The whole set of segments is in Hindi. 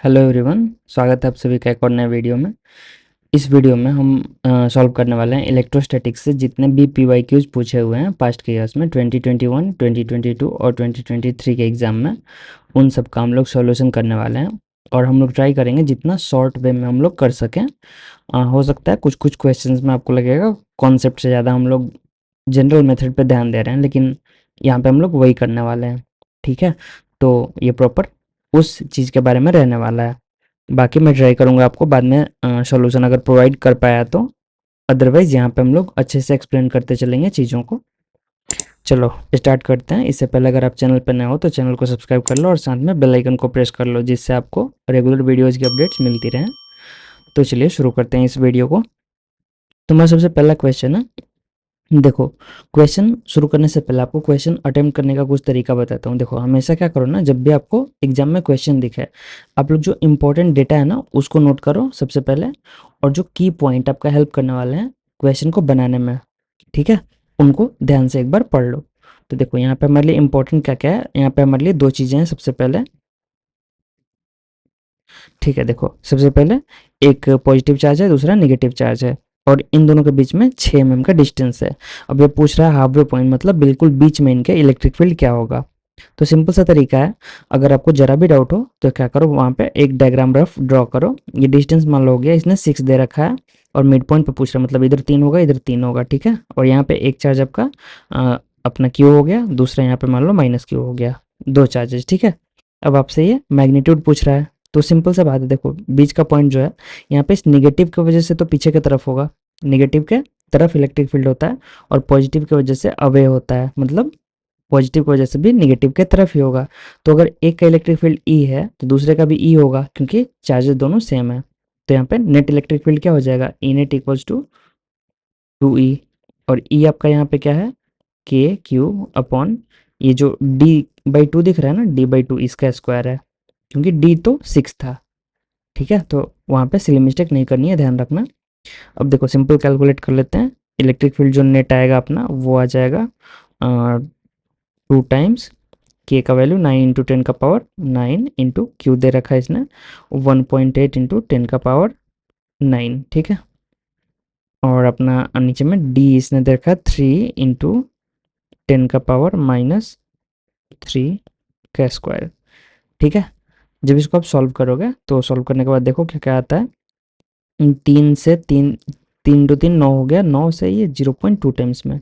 हेलो एवरीवन, स्वागत है आप सभी का एक और नए वीडियो में। इस वीडियो में हम सॉल्व करने वाले हैं इलेक्ट्रोस्टैटिक्स से जितने भी पीवाईक्यूज पूछे हुए हैं पास्ट के ईयर्स में 2021, 2022 और 2023 के एग्ज़ाम में। उन सब का हम लोग सॉल्यूशन करने वाले हैं और हम लोग ट्राई करेंगे जितना शॉर्ट वे में हम लोग कर सकें। हो सकता है कुछ कुछ क्वेश्चंस में आपको लगेगा कॉन्सेप्ट से ज़्यादा हम लोग जनरल मेथड पे ध्यान दे रहे हैं, लेकिन यहाँ पे हम लोग वही करने वाले हैं। ठीक है, तो ये प्रॉपर उस चीज़ के बारे में रहने वाला है। बाकी मैं ट्राई करूँगा आपको बाद में सॉल्यूशन अगर प्रोवाइड कर पाया तो, अदरवाइज़ यहाँ पे हम लोग अच्छे से एक्सप्लेन करते चलेंगे चीज़ों को। चलो स्टार्ट करते हैं। इससे पहले अगर आप चैनल पर नए हो तो चैनल को सब्सक्राइब कर लो और साथ में बेल आइकन को प्रेस कर लो, जिससे आपको रेगुलर वीडियोज़ की अपडेट्स मिलती रहें। तो चलिए शुरू करते हैं इस वीडियो को। तो मेरा सबसे पहला क्वेश्चन है, देखो क्वेश्चन शुरू करने से पहले आपको क्वेश्चन अटेम्प्ट करने का कुछ तरीका बताता हूँ। देखो हमेशा क्या करो ना, जब भी आपको एग्जाम में क्वेश्चन दिखे, आप लोग जो इंपॉर्टेंट डेटा है ना उसको नोट करो सबसे पहले, और जो की पॉइंट आपका हेल्प करने वाले हैं क्वेश्चन को बनाने में, ठीक है, उनको ध्यान से एक बार पढ़ लो। तो देखो यहाँ पे हमारे लिए इंपॉर्टेंट क्या क्या है, यहाँ पे हमारे लिए दो चीज़ें हैं सबसे पहले। ठीक है, देखो सबसे पहले एक पॉजिटिव चार्ज है, दूसरा नेगेटिव चार्ज है, और इन दोनों के बीच में 6 mm का डिस्टेंस है। अब ये पूछ रहा है हाफ वे पॉइंट मतलब बिल्कुल बीच में इनके इलेक्ट्रिक फील्ड क्या होगा। तो सिंपल सा तरीका है, अगर आपको जरा भी डाउट हो तो क्या करो, वहाँ पे एक डायग्राम रफ ड्रॉ करो। ये डिस्टेंस मान लो हो गया, इसने 6 दे रखा है और मिड पॉइंट पे पूछ रहा है, मतलब इधर 3 होगा इधर 3 होगा, ठीक है। और यहाँ पे एक चार्ज आपका अपना क्यू हो गया, दूसरा यहाँ पे मान लो माइनस क्यू हो गया, दो चार्जेस, ठीक है। अब आपसे ये मैग्नीट्यूड पूछ रहा है, तो सिंपल सा बात है, देखो बीच का पॉइंट जो है यहाँ पे इस निगेटिव की वजह से तो पीछे की तरफ होगा, निगेटिव के तरफ इलेक्ट्रिक फील्ड होता है, और पॉजिटिव की वजह से अवे होता है, मतलब पॉजिटिव की वजह से भी निगेटिव के तरफ ही होगा। तो अगर एक का इलेक्ट्रिक फील्ड ई है तो दूसरे का भी ई होगा, क्योंकि चार्जेस दोनों सेम है। तो यहाँ पे नेट इलेक्ट्रिक फील्ड क्या हो जाएगा, ई नेट इक्वल्स टू 2E। और ई आपका यहाँ पे क्या है, के क्यू अपॉन ये जो d/2 दिख रहा है ना, d/2 इसका स्क्वायर है, क्योंकि d तो 6 था, ठीक है। तो वहाँ पे सिली मिस्टेक नहीं करनी है, ध्यान रखना। अब देखो सिंपल कैलकुलेट कर लेते हैं। इलेक्ट्रिक फील्ड जो नेट आएगा अपना वो आ जाएगा 2 टाइम्स के का वैल्यू 9 × 10⁻9 इंटू क्यू दे रखा है इसने 1.8 इंटू 10⁻9, ठीक है। और अपना नीचे में डी इसने दे रखा है 3 × 10⁻³ का स्क्वायर, ठीक है। जब इसको आप सॉल्व करोगे तो सॉल्व करने के बाद देखो क्या क्या आता है। 3 से 3 9 हो गया, 9 से ये 0.2 टाइम्स में,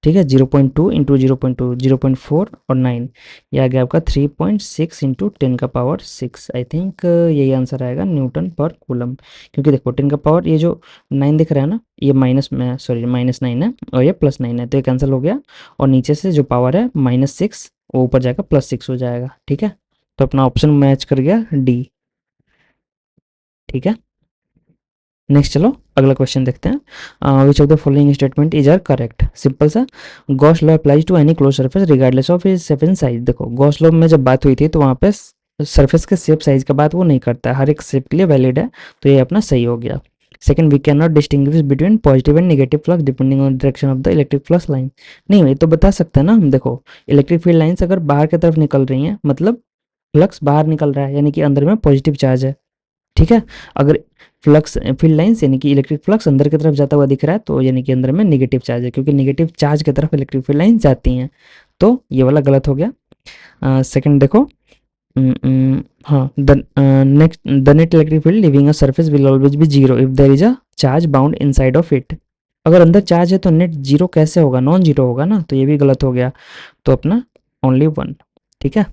ठीक है। 0.2 इंटू 0.2 0.4 और 9, ये आ गया आपका 3.6 इंटू 10⁻6। आई थिंक यही आंसर आएगा न्यूटन पर कूलम, क्योंकि देखो 10 ये जो 9 दिख रहा है ना, ये माइनस में, सॉरी -9 है और ये +9 है, तो ये कैंसिल हो गया, और नीचे से जो पावर है -6 वो ऊपर जाएगा +6 हो जाएगा, ठीक है। तो अपना ऑप्शन मैच कर गया डी, ठीक है। नेक्स्ट चलो अगला क्वेश्चन देखते हैं। Which of the following statement is are correct. Simple सा, Gauss law applies to any close surface regardless of is shape and size. देखो गॉस लॉ में जब बात हुई थी तो वहाँ पे सरफेस के शेप साइज का बात वो नहीं करता, हर एक शेप के लिए वैलिड है, तो ये अपना सही हो गया। Second, we can not distinguish between positive and negative flux depending on direction of the electric flux line. नहीं, ये तो बता सकते हैं ना हम। देखो इलेक्ट्रिक फील्ड लाइंस अगर बाहर की तरफ निकल रही हैं मतलब फ्लक्स बाहर निकल रहा है, यानी कि अंदर में पॉजिटिव चार्ज है, ठीक है। अगर फ्लक्स फील्ड लाइंस यानी कि इलेक्ट्रिक फ्लक्स अंदर की तरफ जाता हुआ दिख रहा है तो यानी कि अंदर में नेगेटिव चार्ज है, क्योंकि नेगेटिव चार्ज की तरफ इलेक्ट्रिक फील्ड लाइंस जाती हैं, तो ये वाला गलत हो गया। सेकंड देखो, हाँ, the next, the net electric field living a surface will always be zero if there is a charge bound inside of it. अगर अंदर चार्ज है तो नेट जीरो कैसे होगा, नॉन जीरो होगा ना, तो ये भी गलत हो गया, तो अपना ओनली 1, ठीक है।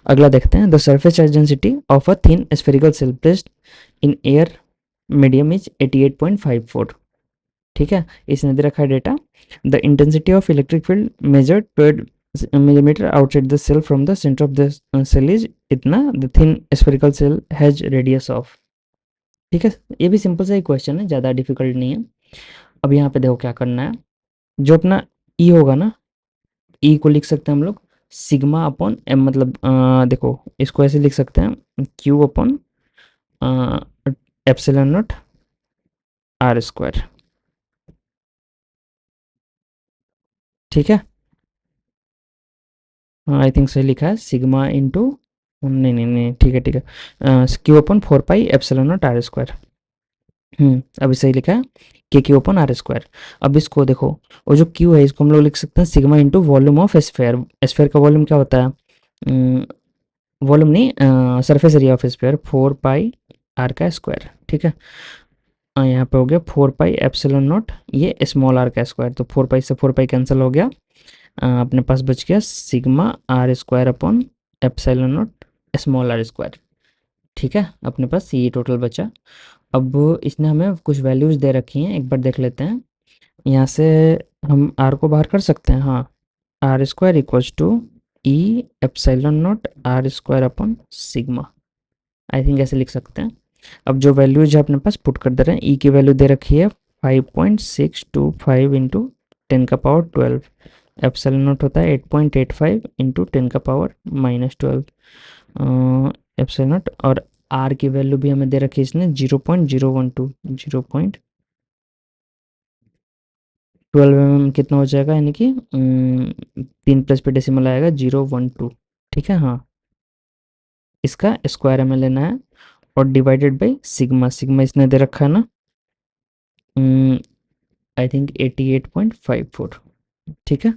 अगला देखते हैं, the surface charge density of a thin spherical shell placed in air medium is 88.54, ठीक है। इसने दे रखा है data, the intensity of electric field measured per millimetre outside the shell from the centre of the shell is इतना, the thin spherical shell has radius of, ठीक है। ये भी सिंपल सा ही क्वेश्चन है, ज़्यादा डिफिकल्ट नहीं है। अब यहाँ पे देखो क्या करना है, जो अपना ई होगा ना, ई को लिख सकते हैं हम लोग सिग्मा अपॉन एम, मतलब देखो इसको ऐसे लिख सकते हैं Q upon epsilon naught R square, ठीक है। आई थिंक सही लिखा है, सिग्मा इंटू नहीं नहीं नहीं, ठीक है ठीक है, Q upon 4 pi epsilon naught R square. अभी सही लिखा है, के क्यू अपन आर स्क्वायर। अब इसको देखो, वो जो क्यू है इसको हम लोग लिख सकते हैं sigma into volume of sphere. Sphere का वॉल्यूम क्या होता है, वॉल्यूम नहीं, surface area of sphere 4 pi R का स्क्वायर, ठीक है। यहाँ पे हो गया 4 पाई एप्सिलॉन नॉट, ये स्मॉल आर का स्क्वायर, तो 4 पाई से 4 पाई कैंसिल हो गया। अपने पास बच गया sigma R square upon epsilon naught small R square, ठीक है। अपने पास ये टोटल बचा। अब इसने हमें कुछ वैल्यूज़ दे रखी हैं, एक बार देख लेते हैं। यहाँ से हम आर को बाहर कर सकते हैं, हाँ। R square equals to E epsilon naught R square upon sigma, I think ऐसे लिख सकते हैं। अब जो वैल्यूज है अपने पास पुट कर दे रहे हैं। ई की वैल्यू दे रखी है 5.625 इंटू 10 का पावर 12। एप्सिलॉन नॉट होता है 8.85 इंटू 10 का पावर -12 एप्सिलॉन नॉट। और आर की वैल्यू भी हमें दे रखी है इसने 0.012, 0.12 कितना हो जाएगा, यानी कि 3 प्लस पे डेसिमल आएगा 0.12, ठीक है हाँ। इसका स्क्वायर हमें लेना है और डिवाइडेड बाई सिग्मा, सिग्मा इसने दे रखा है ना, आई थिंक 88.54, ठीक है।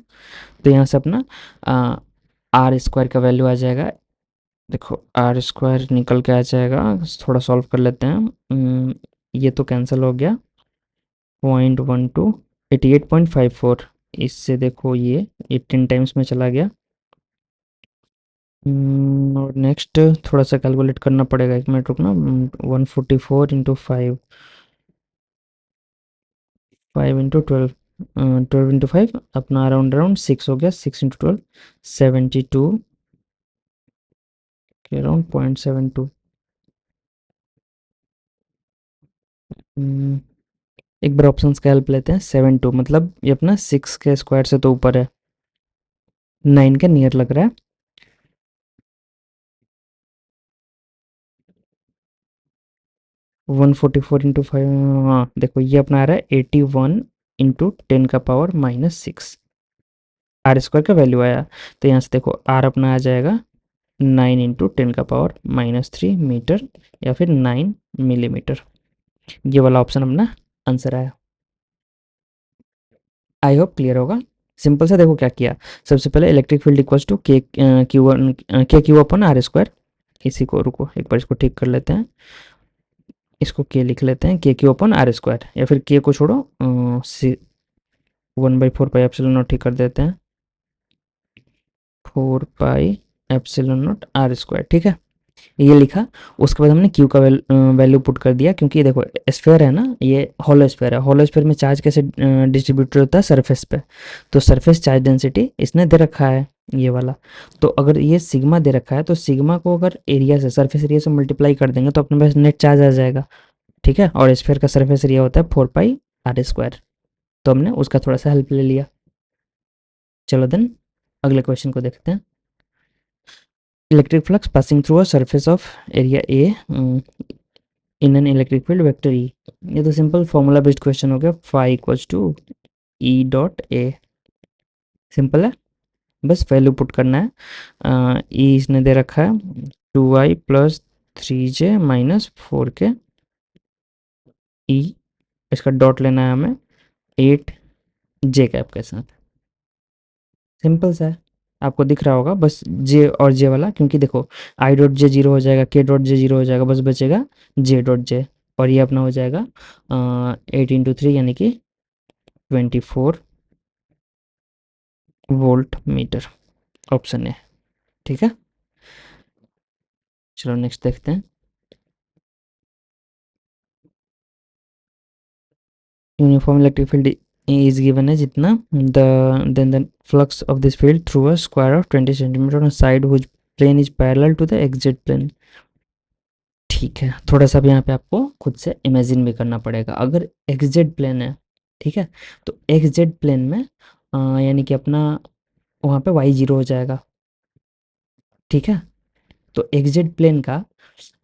तो यहाँ से अपना आर स्क्वायर का वैल्यू आ जाएगा। देखो आर स्क्वायर निकल के आ जाएगा, थोड़ा सॉल्व कर लेते हैं। ये तो कैंसिल हो गया, 0.12, 88.54, इससे देखो ये 10 टाइम्स में चला गया। और नेक्स्ट थोड़ा सा कैलकुलेट करना पड़ेगा, 1 मिनट रुकना। 144 इंटू 5, 5 इंटू 12, 12 इंटू 5 अपना अराउंड अराउंड 6 हो गया, 6 इंटू 12 72 के अराउंड 0.72। एक बार ऑप्शंस का हेल्प लेते हैं। 72 मतलब ये अपना 6 के स्क्वायर से तो ऊपर है, 9 के नियर लग रहा है। 144 इंटू 5, हाँ देखो ये अपना आ रहा है 81 इंटू 10 का पावर -6, आर स्क्वायर का वैल्यू आया। तो यहाँ से देखो आर अपना आ जाएगा 9 इंटू 10 का पावर -3 मीटर, या फिर 9 मिलीमीटर। ये वाला ऑप्शन अपना आंसर आया। आई होप क्लियर होगा। सिंपल सा देखो क्या किया। सबसे पहले electric field equals to K Q upon are square. इसी को रुको एक बार इसको ठीक कर लेते हैं, इसको के लिख लेते हैं, के क्यू अपन आर स्क्वायर, या फिर के को छोड़ो 1/4 पाई एप्सिलॉन नॉट ठीक कर देते हैं, 4 pi epsilon naught R square, ठीक है। ये लिखा। उसके बाद हमने क्यू का वैल्यू पुट कर दिया, क्योंकि देखो स्फेयर है ना, ये हॉलो स्फेयर है। हॉलो स्फेयर में चार्ज कैसे डिस्ट्रीब्यूटेड होता है, सरफेस पे। तो सरफेस चार्ज डेंसिटी इसने दे रखा है, ये वाला। तो अगर ये सिग्मा दे रखा है, तो सिग्मा को अगर एरिया से, सरफेस एरिया से मल्टीप्लाई कर देंगे तो अपने पास नेट चार्ज आ जाएगा, ठीक है। और स्फेयर का सरफेस एरिया होता है 4 पाई आर स्क्वायर। तो हमने उसका थोड़ा सा हेल्प ले लिया। चलो देन अगले क्वेश्चन को देखते हैं। Electric flux passing through a surface of area A in an electric field vector E. ये तो सिंपल फॉर्मूला बेस्ड क्वेश्चन हो गया, phi equals to E dot A. Simple है, बस वैल्यू पुट करना है। ई इसने दे रखा है 2i + 3j - 4k ई, इसका डॉट लेना है हमें 8 जे कैप के साथ। सिंपल सा है, आपको दिख रहा होगा बस जे और जे वाला, क्योंकि देखो आई डॉट जे जीरो हो जाएगा, के डॉट जे जीरो हो जाएगा, बस बचेगा जे डॉट जे। और ये अपना हो जाएगा 8 इंटू 3 यानी कि 24 वोल्ट मीटर, ऑप्शन है, ठीक है। चलो नेक्स्ट देखते हैं। Uniform electric field is given है जितना the flux of this field through a square of 20 centimetre on side which plane is parallel to the exit plane. ठीक है, थोड़ा सा भी यहाँ पे आपको खुद से इमेजिन भी करना पड़ेगा। अगर एग्जिट प्लेन है, ठीक है, तो एग्जिट प्लेन में यानी कि अपना वहाँ पे वाई जीरो हो जाएगा, ठीक है। तो एग्जिट प्लेन का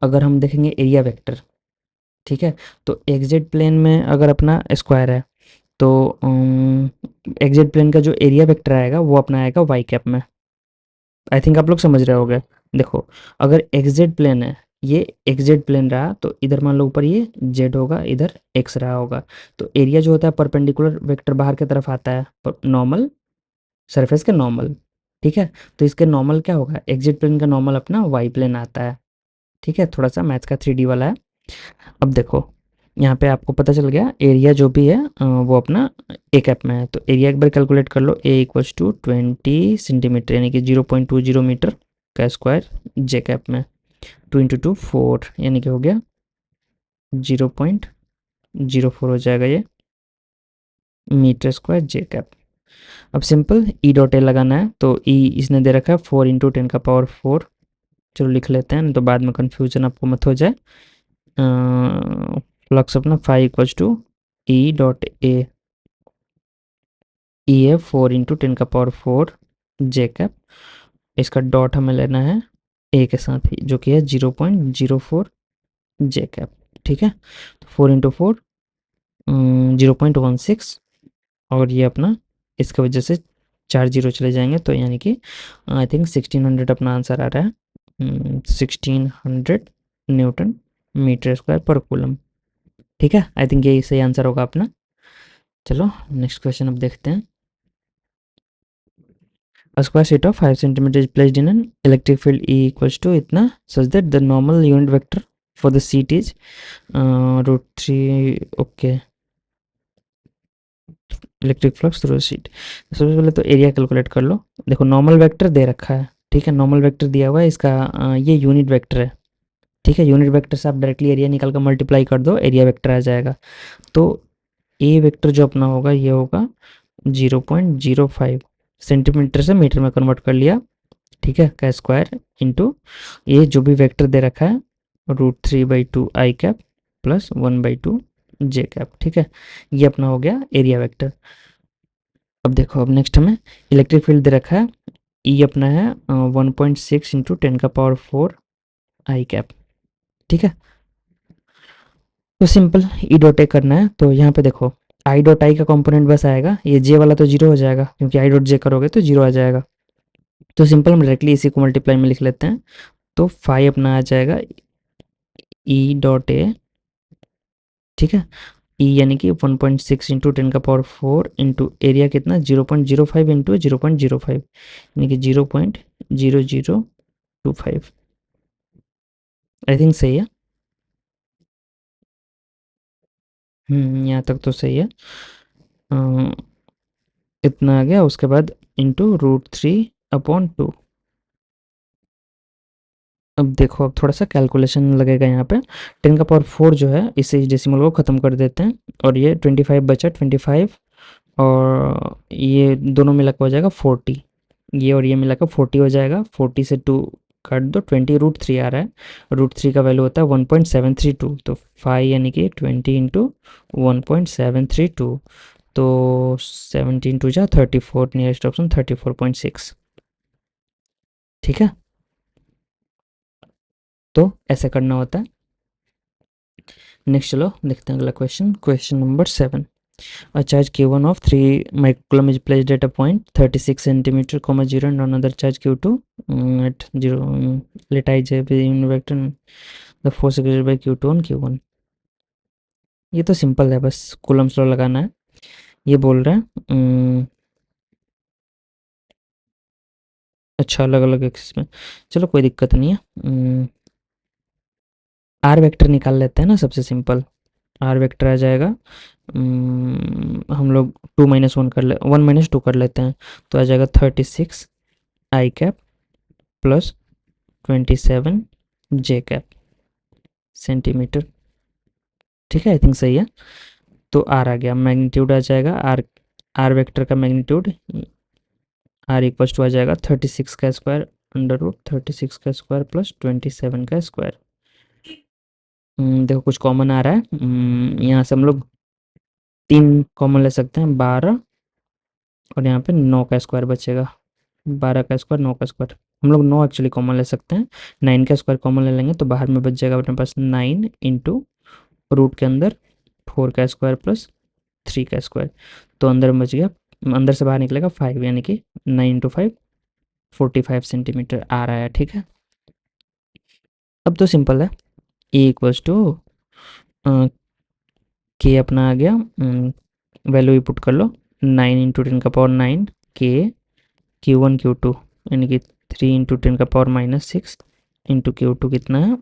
अगर हम देखेंगे एरिया वेक्टर, ठीक है, तो एग्जिट प्लेन में अगर अपना स्क्वायर है, तो एग्जिट प्लेन का जो एरिया वेक्टर आएगा वो अपना आएगा वाई कैप में। आई थिंक आप लोग समझ रहे होगे। देखो अगर एक्जेड प्लेन है, ये एक्जेड प्लेन रहा तो इधर मान लो ऊपर ये जेड होगा, इधर एक्स रहा होगा, तो एरिया जो होता है परपेंडिकुलर वेक्टर बाहर की तरफ आता है, नॉर्मल सरफेस के नॉर्मल, ठीक है। तो इसके नॉर्मल क्या होगा, एक्जेड प्लेन का नॉर्मल अपना वाई प्लेन आता है, ठीक है। थोड़ा सा मैथ्स का 3D वाला है। अब देखो यहाँ पे आपको पता चल गया एरिया जो भी है वो अपना ए कैप में है, तो एरिया एक बार कैलकुलेट कर लो, ए इक्वल्स टू 20 सेंटीमीटर यानी कि 0.20 मीटर का स्क्वायर जे कैप में, 2 × 2 4 यानी कि हो गया 0.04 हो जाएगा ये मीटर स्क्वायर जे कैप। अब सिंपल ई डॉट ए लगाना है, तो ई इसने दे रखा है 4 × 10⁴, चलो लिख लेते हैं तो बाद में कन्फ्यूजन आपको मत हो जाए। फ्लक्स अपना 5 = E.A, ई है 4 × 10⁴ जे कैप, इसका डॉट हमें लेना है ए के साथ ही जो कि है 0.04 जे कैप, ठीक है। तो 4 × 4 0.16, और ये अपना इसके वजह से 4 जीरो चले जाएंगे, तो यानी कि आई थिंक 1600 अपना आंसर आ रहा है, 1600 न्यूटन मीटर स्क्वायर पर कूलम, ठीक है। आई थिंक यही सही आंसर होगा अपना। चलो नेक्स्ट क्वेश्चन अब देखते हैं। A square sheet of 5 centimeter is placed in an electric field E equals to इतना such that the normal unit vector for the sheet is √3, okay, electric flux through sheet. सबसे पहले तो एरिया कैलकुलेट कर लो। देखो नॉर्मल वेक्टर दे रखा है, ठीक है, नॉर्मल वेक्टर दिया हुआ है इसका, ये यूनिट वेक्टर है, ठीक है। यूनिट वेक्टर से आप डायरेक्टली एरिया निकाल कर मल्टीप्लाई कर दो, एरिया वेक्टर आ जाएगा। तो ए वेक्टर जो अपना होगा ये होगा 0.05 सेंटीमीटर से मीटर में कन्वर्ट कर लिया, ठीक है, का स्क्वायर इंटू ये जो भी वेक्टर दे रखा है √3/2 आई कैप प्लस 1/2 जे कैप, ठीक है। ये अपना हो गया एरिया वेक्टर। अब देखो अब नेक्स्ट हमें इलेक्ट्रिक फील्ड दे रखा है, ई अपना है 1.6 × 10⁴ आई कैप, ठीक है। तो सिंपल ई डॉट ए करना है, तो यहाँ पे देखो आई डॉट आई का कंपोनेंट बस आएगा, ये जे वाला तो जीरो हो जाएगा क्योंकि आई डॉट जे करोगे तो जीरो आ जाएगा। तो सिंपल हम डायरेक्टली इसी को मल्टीप्लाई में लिख लेते हैं, तो 5 अपना आ जाएगा ई डॉट ए, ठीक है। ई यानी कि 1.6 × 10⁴ इंटू एरिया कितना 0.05 इंटू 0.05 यानी कि 0.0025। आई थिंक सही है, यहाँ तक तो सही है। इतना आ गया, उसके बाद इंटू √3/2। अब देखो अब थोड़ा सा कैलकुलेशन लगेगा यहाँ पे, 10⁴ जो है इसे इस डेसिमल को ख़त्म कर देते हैं, और ये 25 बचा 25, और ये दोनों मिला के हो जाएगा 40, ये और ये मिला कर 40 हो जाएगा। 40 से 2 काट दो, 20 √3 आ रहा है, √3 का वैल्यू होता है 1.732, तो 5 यानी कि 20 × 1.732, तो 17 2 जा 34, नियरेस्ट ऑप्शन 34.6, ठीक है। तो ऐसे करना होता है। नेक्स्ट चलो देखते हैं अगला question, question number 7। A charge Q1 of 3 microcoulomb is placed at a point 36 centimeter, 0 and another charge Q2 at 0. Let ij be in vector the force exerted by Q2 on Q1। ये तो सिंपल है, बस कूलम्स लॉ लगाना है। ये बोल रहा है अच्छा अलग अलग एक्सिस में, चलो कोई दिक्कत नहीं है। आर वेक्टर निकाल लेते हैं ना, सबसे सिंपल आर वेक्टर आ जाएगा, हम लोग 2 - 1 कर ले 1 - 2 कर लेते हैं, तो आ जाएगा 36 I cap plus 27 J cap centimetre, ठीक है। आई थिंक सही है। तो आर आ गया, मैग्नीट्यूड आ जाएगा आर, आर वेक्टर का मैग्नीट्यूड आर इक्वल्स टू आ जाएगा 36 का स्क्वायर √36 का स्क्वायर प्लस 27 का स्क्वायर। देखो कुछ कॉमन आ रहा है, यहाँ से हम लोग 3 कॉमन ले सकते हैं, 12, और यहाँ पे 9 का स्क्वायर बचेगा, 12 का स्क्वायर 9 का स्क्वायर, हम लोग 9 एक्चुअली कॉमन ले सकते हैं, 9 का स्क्वायर कॉमन ले लेंगे तो बाहर में बच जाएगा अपने पास 9 इंटू रूट के अंदर 4 का स्क्वायर प्लस 3 का स्क्वायर, तो अंदर में बच गया, अंदर से बाहर निकलेगा 5 यानी कि 9 × 5 45 सेंटीमीटर आ रहा है, ठीक है। अब तो सिंपल है, e इक्वल्स टू के अपना आ गया, वैल्यू ही पुट कर लो, 9 × 10⁻9 के Q1 Q2 यानी कि 3 × 10⁻6 इंटू Q2 कितना है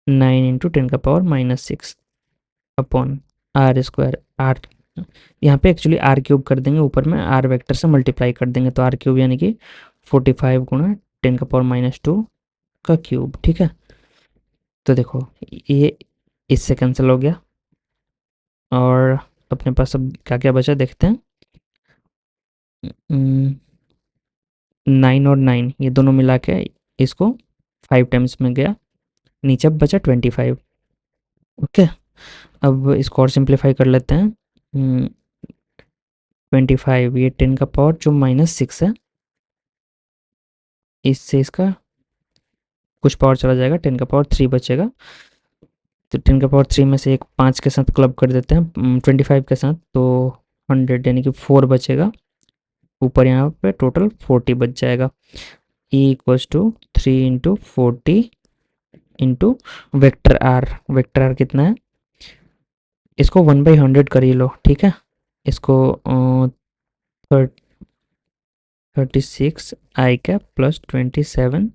9 × 10⁻6 अपॉन आर स्क्वायर। आर यहाँ पे एक्चुअली आर क्यूब कर देंगे, ऊपर में आर वेक्टर से मल्टीप्लाई कर देंगे, तो आर क्यूब यानी कि 45 × 10⁻2 का क्यूब। ठीक है, तो देखो ये इससे कैंसिल हो गया, और अपने पास अब क्या क्या बचा देखते हैं। 9 और 9 ये दोनों मिला के इसको 5 टाइम्स में गया, नीचे अब बचा 25। ओके, अब इसको और सिंप्लीफाई कर लेते हैं। 25 ये 10 का पावर जो -6 है, इससे इसका कुछ पावर चला जाएगा, 10 का पावर 3 बचेगा। तो 10 का पावर 3 में से एक 5 के साथ क्लब कर देते हैं 25 के साथ, तो 100 यानी कि 4 बचेगा, ऊपर यहाँ पे टोटल 40 बच जाएगा। E equals to 3 × 40 into vector R कितना है, इसको 1/100 कर ही लो। ठीक है, इसको 36 I cap plus 27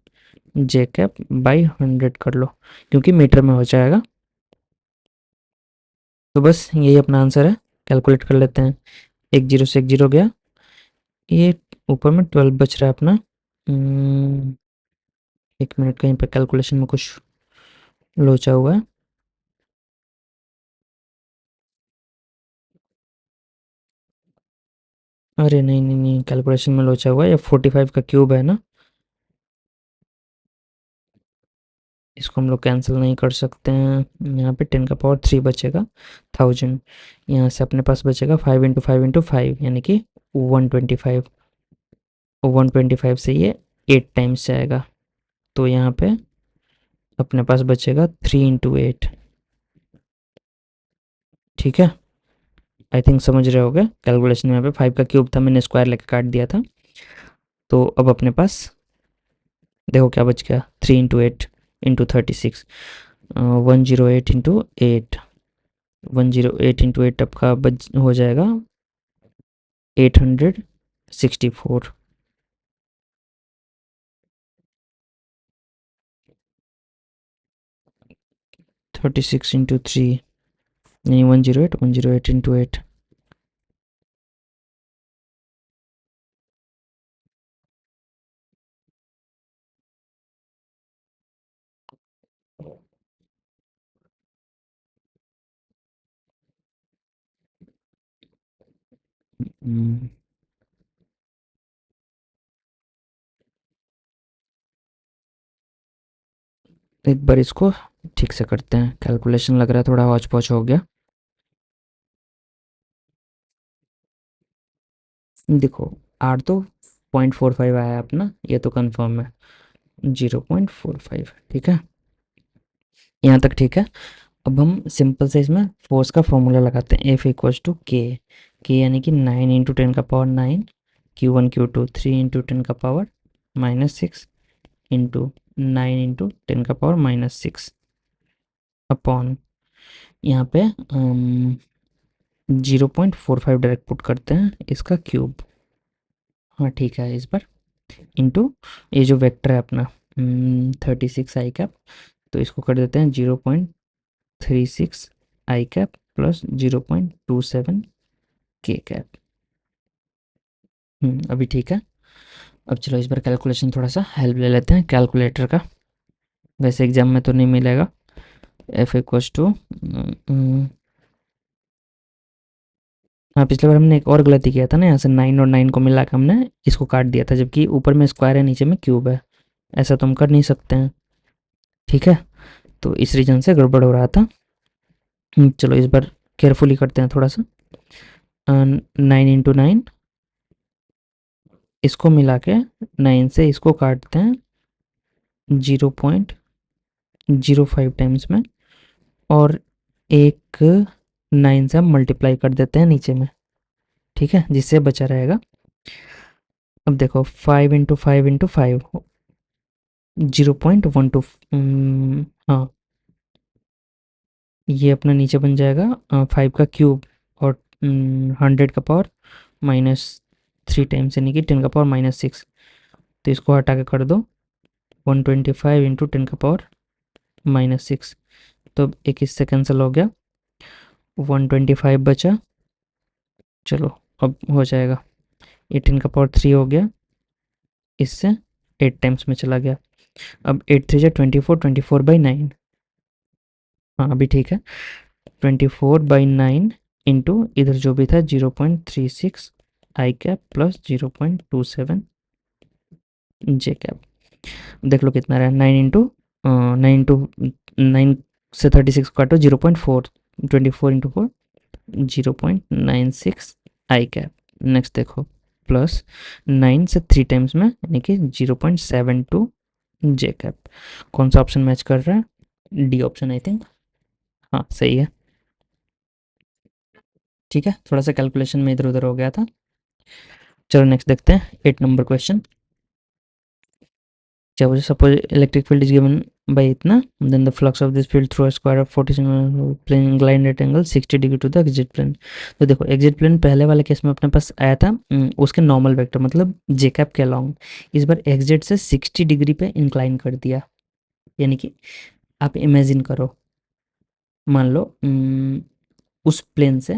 J cap by 100 कर लो, क्योंकि मीटर में हो जाएगा। तो बस यही अपना आंसर है, कैलकुलेट कर लेते हैं। एक जीरो से एक जीरो गया, ये ऊपर में 12 बच रहा है अपना। एक मिनट, कहीं पर कैलकुलेशन में कुछ लोचा हुआ है। अरे नहीं नहीं नहीं, कैलकुलेशन में लोचा हुआ है, ये 45 का क्यूब है ना, इसको हम लोग कैंसिल नहीं कर सकते हैं। यहाँ पे 10 का पावर 3 बचेगा 1000, यहाँ से अपने पास बचेगा 5 × 5 × 5 यानी कि 125। 125 से ये 8 टाइम्स जाएगा, तो यहाँ पे अपने पास बचेगा 3 × 8। ठीक है, आई थिंक समझ रहे होगे कैलकुलेशन में। यहाँ पे 5 का क्यूब था, मैंने स्क्वायर लेके काट दिया था। तो अब अपने पास देखो क्या बच गया, 3 × 8 इंटू 36, 108 × 8, 108 × 8 आपका बच हो जाएगा 864। 36 इंटू 3 यानी 108, 108 इंटू 8। एक बार इसको ठीक से करते हैं, कैलकुलेशन लग रहा है थोड़ा हौच पौच हो गया। देखो आर तो 0.45 आया अपना, ये तो कंफर्म है, 0.45। ठीक है, यहाँ तक ठीक है। अब हम सिंपल से इसमें फोर्स का फॉर्मूला लगाते हैं, एफ इक्वल्स टू के यानी कि 9 × 10 का पावर 9, Q1 Q2 3 × 10 का पावर -6 इंटू 9 × 10 का पावर -6 अपॉन यहाँ पे 0.45 डायरेक्ट पुट करते हैं, इसका क्यूब। हाँ ठीक है, इस पर इंटू ये जो वेक्टर है अपना 36 आई कैप, तो इसको कर देते हैं 0.36 आई कैप प्लस 0.27 के कैप। अभी ठीक है। अब चलो इस बार कैलकुलेशन थोड़ा सा हेल्प ले लेते हैं कैलकुलेटर का, वैसे एग्जाम में तो नहीं मिलेगा। एफ इक्वल्स टू, हाँ पिछले बार हमने एक और गलती किया था ना, यहाँ से 9 और 9 को मिला के हमने इसको काट दिया था, जबकि ऊपर में स्क्वायर है नीचे में क्यूब है, ऐसा तो हम कर नहीं सकते हैं। ठीक है, तो इस रीजन से गड़बड़ हो रहा था। चलो इस बार केयरफुली करते हैं थोड़ा सा। 9 × 9, इसको मिला के 9 से इसको काटते हैं 0.05 टाइम्स में, और एक 9 से हम मल्टीप्लाई कर देते हैं नीचे में। ठीक है, जिससे बचा रहेगा। अब देखो 5 × 5 × 5 0.12, हाँ, ये अपना नीचे बन जाएगा 5 का क्यूब और 100 का पावर -3 टाइम्स, यानी कि 10 का पावर -6। तो इसको हटा के कर दो 125 इंटू 10 का पावर -6। तो अब एक इससे कैंसिल हो गया, 125 बचा। चलो अब हो जाएगा, 18 का पावर 3 हो गया, इससे 8 टाइम्स में चला गया। अब 8 3 जा 24, 24/9, हाँ अभी ठीक है। 24/9 इंटू इधर जो भी था 0.36 आई कैप प्लस 0.27 जे कैप। देख लो कितना रहा है, 9 से 36 काटो 0.4, 24 इंटू 4 0.96 आई कैप। नेक्स्ट देखो प्लस 9 से 3 टाइम्स में, यानी कि 0.72 जे कैप। कौन सा ऑप्शन मैच कर रहा है? डी ऑप्शन आई थिंक, हाँ सही है। ठीक है, थोड़ा सा कैलकुलेशन में इधर उधर हो गया था। चलो नेक्स्ट देखते हैं 8 नंबर क्वेश्चन। क्या बोले, suppose electric field is given by इतना, then the flux of this field through a square of 40 plane inclined at angle 60 degree to the exit plane. तो देखो एग्जिट प्लेन पहले वाले केस में अपने पास आया था उसके नॉर्मल वेक्टर मतलब जे कैप के अलॉन्ग, इस बार एग्जिट से 60 डिग्री पे इंक्लाइन कर दिया। यानी कि आप इमेजिन करो, मान लो उस प्लेन से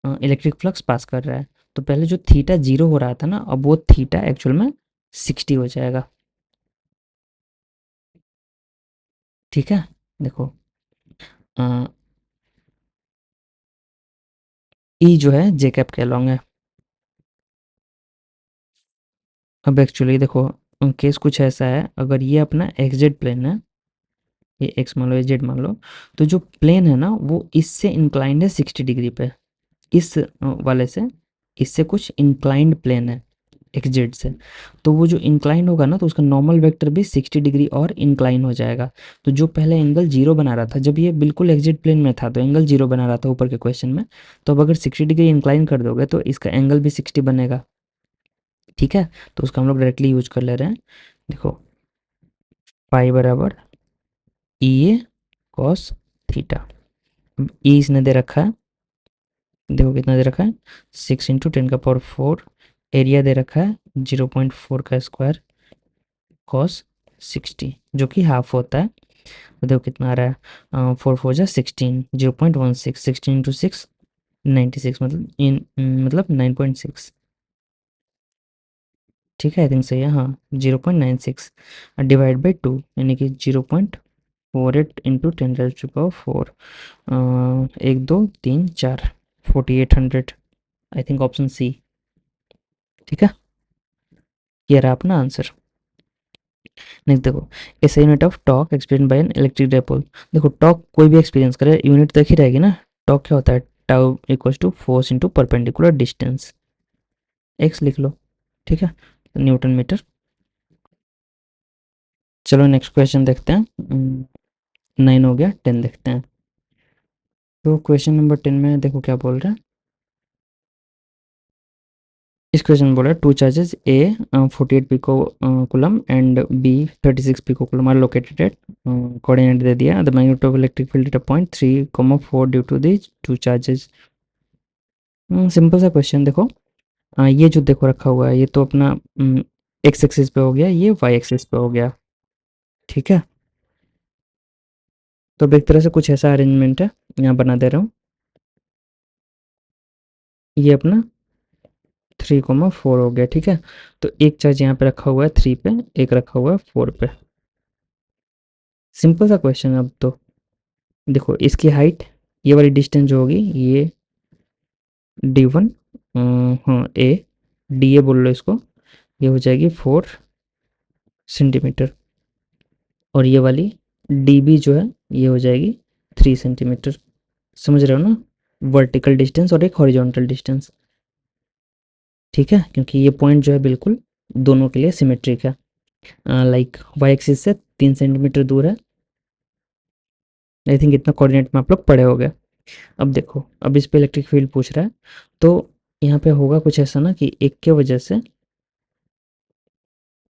इलेक्ट्रिक फ्लक्स पास कर रहा है, तो पहले जो थीटा 0 हो रहा था ना, अब वो थीटा एक्चुअल में 60 हो जाएगा। ठीक है, देखो ई जो है जे कैप के अलॉन्ग है। अब एक्चुअली देखो केस कुछ ऐसा है, अगर ये अपना एक्स प्लेन है, ये एक्स मान लो, ये जेड मान लो, तो जो प्लेन है ना वो इससे इंक्लाइंड है 60 डिग्री पे, इस वाले से, इससे कुछ इंक्लाइंड प्लेन है एक्स से। तो वो जो इंक्लाइन होगा ना, तो उसका नॉर्मल वेक्टर भी 60 डिग्री और इंक्लाइन हो जाएगा। तो जो पहले एंगल जीरो बना रहा था, जब ये बिल्कुल एग्जिट प्लेन में था तो एंगल जीरो बना रहा था ऊपर के क्वेश्चन में, तो अब अगर 60 डिग्री इंक्लाइन कर दोगे तो इसका एंगल भी 60 बनेगा। ठीक है, तो उसका हम लोग डायरेक्टली यूज कर ले रहे हैं। देखो पाई बराबर ई ए कॉस थीटा, ई इसने दे रखा है, देखो कितना दे रखा है 6 × 10⁴, एरिया दे रखा है 0.4 का स्क्वायर कॉस 60 जो कि हाफ होता है। तो देखो कितना आ रहा है 4 4 जा 16, 0.16, 16 × 6 96, मतलब मतलब 9.6। ठीक है, आई थिंक सही है, हाँ 0.96 डिवाइड बाई 2, यानी कि 0.48 into 10⁴, 1 2 3 4, 4800, I think option C. ठीक है, ये रहा अपना आंसर। नेक्स्ट देखो, ऐसा unit of torque experience by an electric dipole. देखो टॉक कोई भी एक्सपीरियंस करे यूनिट तक ही रहेगी ना। टॉक क्या होता है, tau equals to force into perpendicular distance, X लिख लो। ठीक है, न्यूटन मीटर। चलो नेक्स्ट क्वेश्चन देखते हैं, 9 हो गया, 10 देखते हैं। तो क्वेश्चन नंबर 10 में देखो क्या बोल रहा है। इस क्वेश्चन में बोला है two charges A 48 pico coulomb and B 36 pico coulomb are located at, coordinate दे दिया, the magnitude of electric field at a point 3, 4 due to the two charges. Simple सा क्वेश्चन देखो, ये जो देखो रखा हुआ है ये तो अपना एक्स एक्सिस पे हो गया, ये वाई एक्सिस पे हो गया। ठीक है, तो अब एक तरह से कुछ ऐसा अरेंजमेंट है, यहाँ बना दे रहा हूँ। ये अपना 3, 4 हो गया। ठीक है, तो एक चार्ज यहाँ पे रखा हुआ है 3 पे, एक रखा हुआ है 4 पे। सिंपल सा क्वेश्चन है। अब तो देखो इसकी हाइट, ये वाली डिस्टेंस जो होगी ये D1, हाँ ए, डी ए बोल लो इसको, ये हो जाएगी 4 सेंटीमीटर, और ये वाली डी बी जो है ये हो जाएगी 3 सेंटीमीटर। समझ रहे हो ना, वर्टिकल डिस्टेंस और एक हॉरिजॉन्टल डिस्टेंस। ठीक है, क्योंकि ये पॉइंट जो है बिल्कुल दोनों के लिए सिमेट्रिक है, लाइक वाई एक्सिस से 3 सेंटीमीटर दूर है। आई थिंक इतना कोऑर्डिनेट में आप लोग पढ़े हो गए। अब देखो, अब इस पे इलेक्ट्रिक फील्ड पूछ रहा है, तो यहाँ पे होगा कुछ ऐसा ना कि एक के वजह से,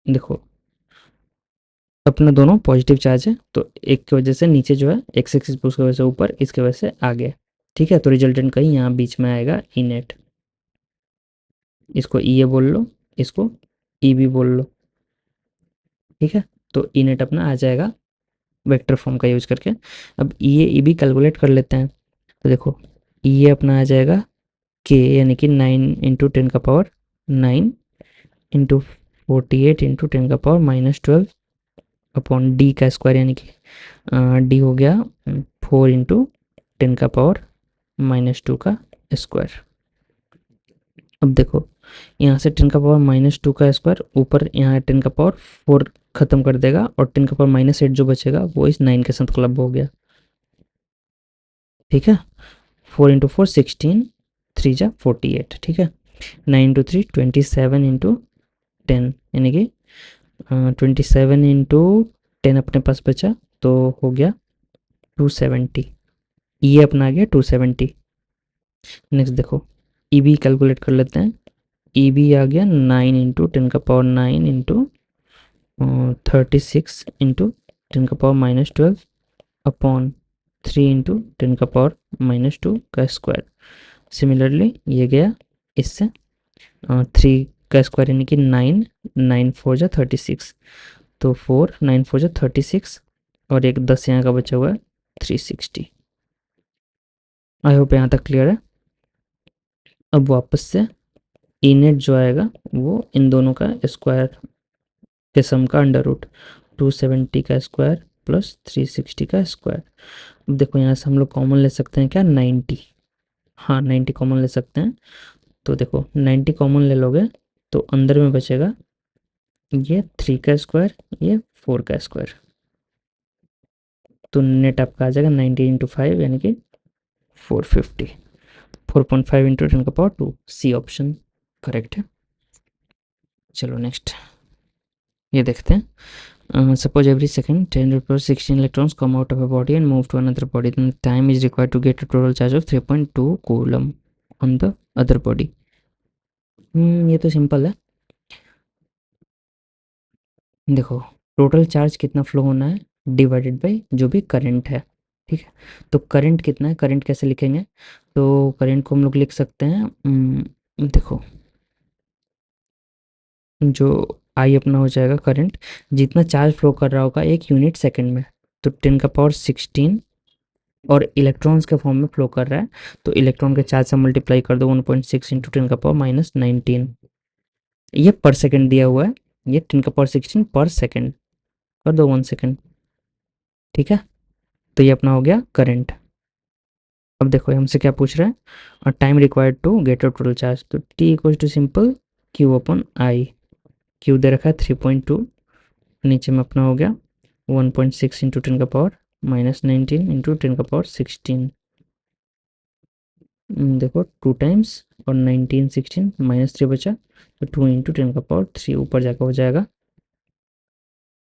देखो अपने दोनों पॉजिटिव चार्ज है, तो एक की वजह से नीचे जो है एक्स एक्सिस पे उसकी वजह से ऊपर, इसकी वजह से आगे। ठीक है, तो रिजल्टेंट कहीं यहाँ बीच में आएगा ई नेट। इसको ई ए बोल लो, इसको ई बी बोल लो। ठीक है, तो ई नेट अपना आ जाएगा वेक्टर फॉर्म का यूज करके। अब ई ए ई बी कैलकुलेट कर लेते हैं। तो देखो ई ए अपना आ जाएगा के यानी कि 9 × 10⁻9 इंटू 48 × 10⁻−12 अपॉन डी का स्क्वायर यानी कि डी हो गया 4 × 10⁻−2 का स्क्वायर। अब देखो यहाँ से 10⁻−2 का स्क्वायर ऊपर यहाँ 10⁻4 खत्म कर देगा, और 10⁻−8 जो बचेगा वो इस 9 के साथ क्लब हो गया। ठीक है, 4 × 4 16, 3 जा 48। ठीक है, 9 × 3 27 × 10 यानी कि 27 × 10 अपने पास बचा, तो हो गया 270। ये अपना आ गया 270। नेक्स्ट देखो ई बी कैलकुलेट कर लेते हैं। ई बी आ गया 9 × 10⁻9 इंटू 36 × 10⁻−12 अपॉन 3 × 10⁻−2 का स्क्वायर। सिमिलरली ये गया इससे 3 का स्क्वायर यानी कि 9, 9 4 जा 36, तो 4 9 4 जा 36, और एक 10 यहाँ का बचा हुआ है 360। आई होप यहाँ तक क्लियर है। अब वापस से ई नेट जो आएगा वो इन दोनों का स्क्वायर के सम का अंडर रूट, 270 का स्क्वायर प्लस 360 का स्क्वायर। अब देखो यहाँ से हम लोग कॉमन ले सकते हैं क्या, 90। हाँ 90 कॉमन ले सकते हैं। तो देखो 90 कॉमन ले लोगे तो अंदर में बचेगा ये 3 का स्क्वायर, ये 4 का स्क्वायर, तो नेट आपका आ जाएगा 90 × 5 यानी कि 450। 4.5 × 10⁻², सी ऑप्शन करेक्ट है। चलो नेक्स्ट ये देखते हैं। Suppose every second 10⁻16 electrons come out of a body and move to another body, then time is required to get a total charge of 3.2 coulomb on the other body. ये तो सिंपल है। देखो टोटल चार्ज कितना फ्लो होना है डिवाइडेड बाय जो भी करंट है। ठीक है, तो करंट कितना है, करंट कैसे लिखेंगे, तो करंट को हम लोग लिख सकते हैं देखो जो आई अपना हो जाएगा करंट, जितना चार्ज फ्लो कर रहा होगा 1 यूनिट सेकंड में, तो 10⁻16 और इलेक्ट्रॉन्स के फॉर्म में फ्लो कर रहा है, तो इलेक्ट्रॉन के चार्ज से मल्टीप्लाई कर दो 1.6 × 10⁻−19। ये पर सेकंड दिया हुआ है, ये 10⁻16 पर सेकंड कर दो 1 सेकंड। ठीक है, तो ये अपना हो गया करंट। अब देखो हमसे क्या पूछ रहा है, और time required to get a total charge, तो T equal to simple Q upon I. Q दे रखा है 3.2, नीचे में अपना हो गया 1.6 × 10⁻−19 × 10⁻16। देखो 2 टाइम्स और 19 16 -3 बचा, तो 2 × 10⁻3 ऊपर जाकर हो जाएगा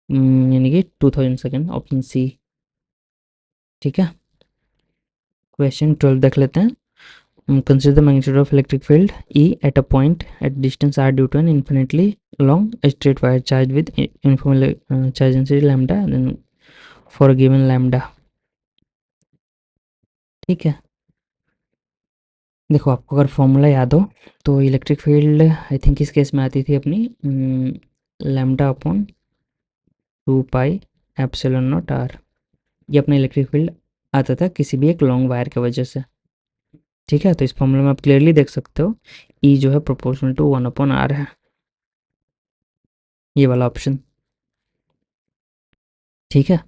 यानी कि 2000 सेकेंड, ऑप्शन सी। ठीक है, क्वेश्चन 12 देख लेते हैं। Consider the magnitude of electric field E at a point at distance r due to an infinitely long straight wire charged with uniform charge density lambda and then for a given lambda। ठीक है, देखो आपको अगर फॉर्मूला याद हो तो इलेक्ट्रिक फील्ड आई थिंक इस केस में आती थी अपनी लैम्डा अपॉन 2πε0r। ये अपना इलेक्ट्रिक फील्ड आता था किसी भी एक लॉन्ग वायर की वजह से। ठीक है, तो इस फॉर्मूले में आप क्लियरली देख सकते हो ई जो है प्रोपोर्शनल टू 1/r है, ये वाला ऑप्शन। ठीक है,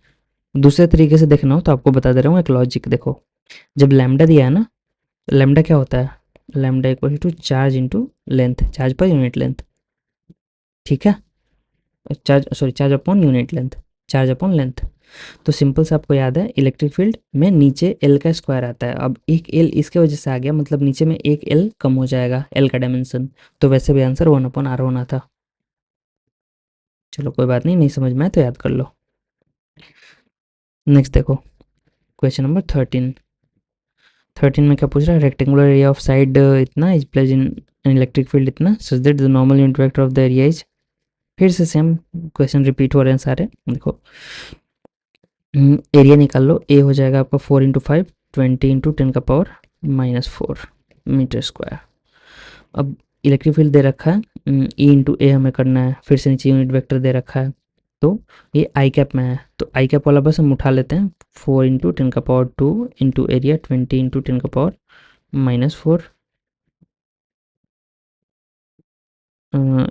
दूसरे तरीके से देखना हो तो आपको बता दे रहा हूँ एक लॉजिक। देखो जब लैम्डा दिया है ना, लैम्डा क्या होता है, lambda equal to charge into length, charge per unit length. ठीक है, charge upon unit length, charge upon length. तो सिंपल से आपको याद है इलेक्ट्रिक फील्ड में नीचे एल का स्क्वायर आता है, अब एक एल इसके वजह से आ गया, मतलब नीचे में एक एल कम हो जाएगा एल का डायमेंशन, तो वैसे भी आंसर 1/r होना था। चलो कोई बात नहीं, नहीं समझ में आए तो याद कर लो। नेक्स्ट देखो क्वेश्चन नंबर 13 में क्या पूछ रहा है, रेक्टेंगुलर एरिया ऑफ साइड इतना is place in electric field इतना such that the normal unit vector of the area is फिर से सेम क्वेश्चन रिपीट हो रहे हैं सारे। देखो एरिया निकाल लो, ए हो जाएगा आपका 4 × 5 20 × 10⁻⁴ मीटर स्क्वायर। अब इलेक्ट्रिक फील्ड दे रखा है, E × A हमें करना है, फिर से नीचे यूनिट वेक्टर दे रखा है, तो ये आई कैप में है, तो आई कैप वाला बस हम उठा लेते हैं। 4 × 10⁻² इंटू एरिया 20 × 10⁻⁴।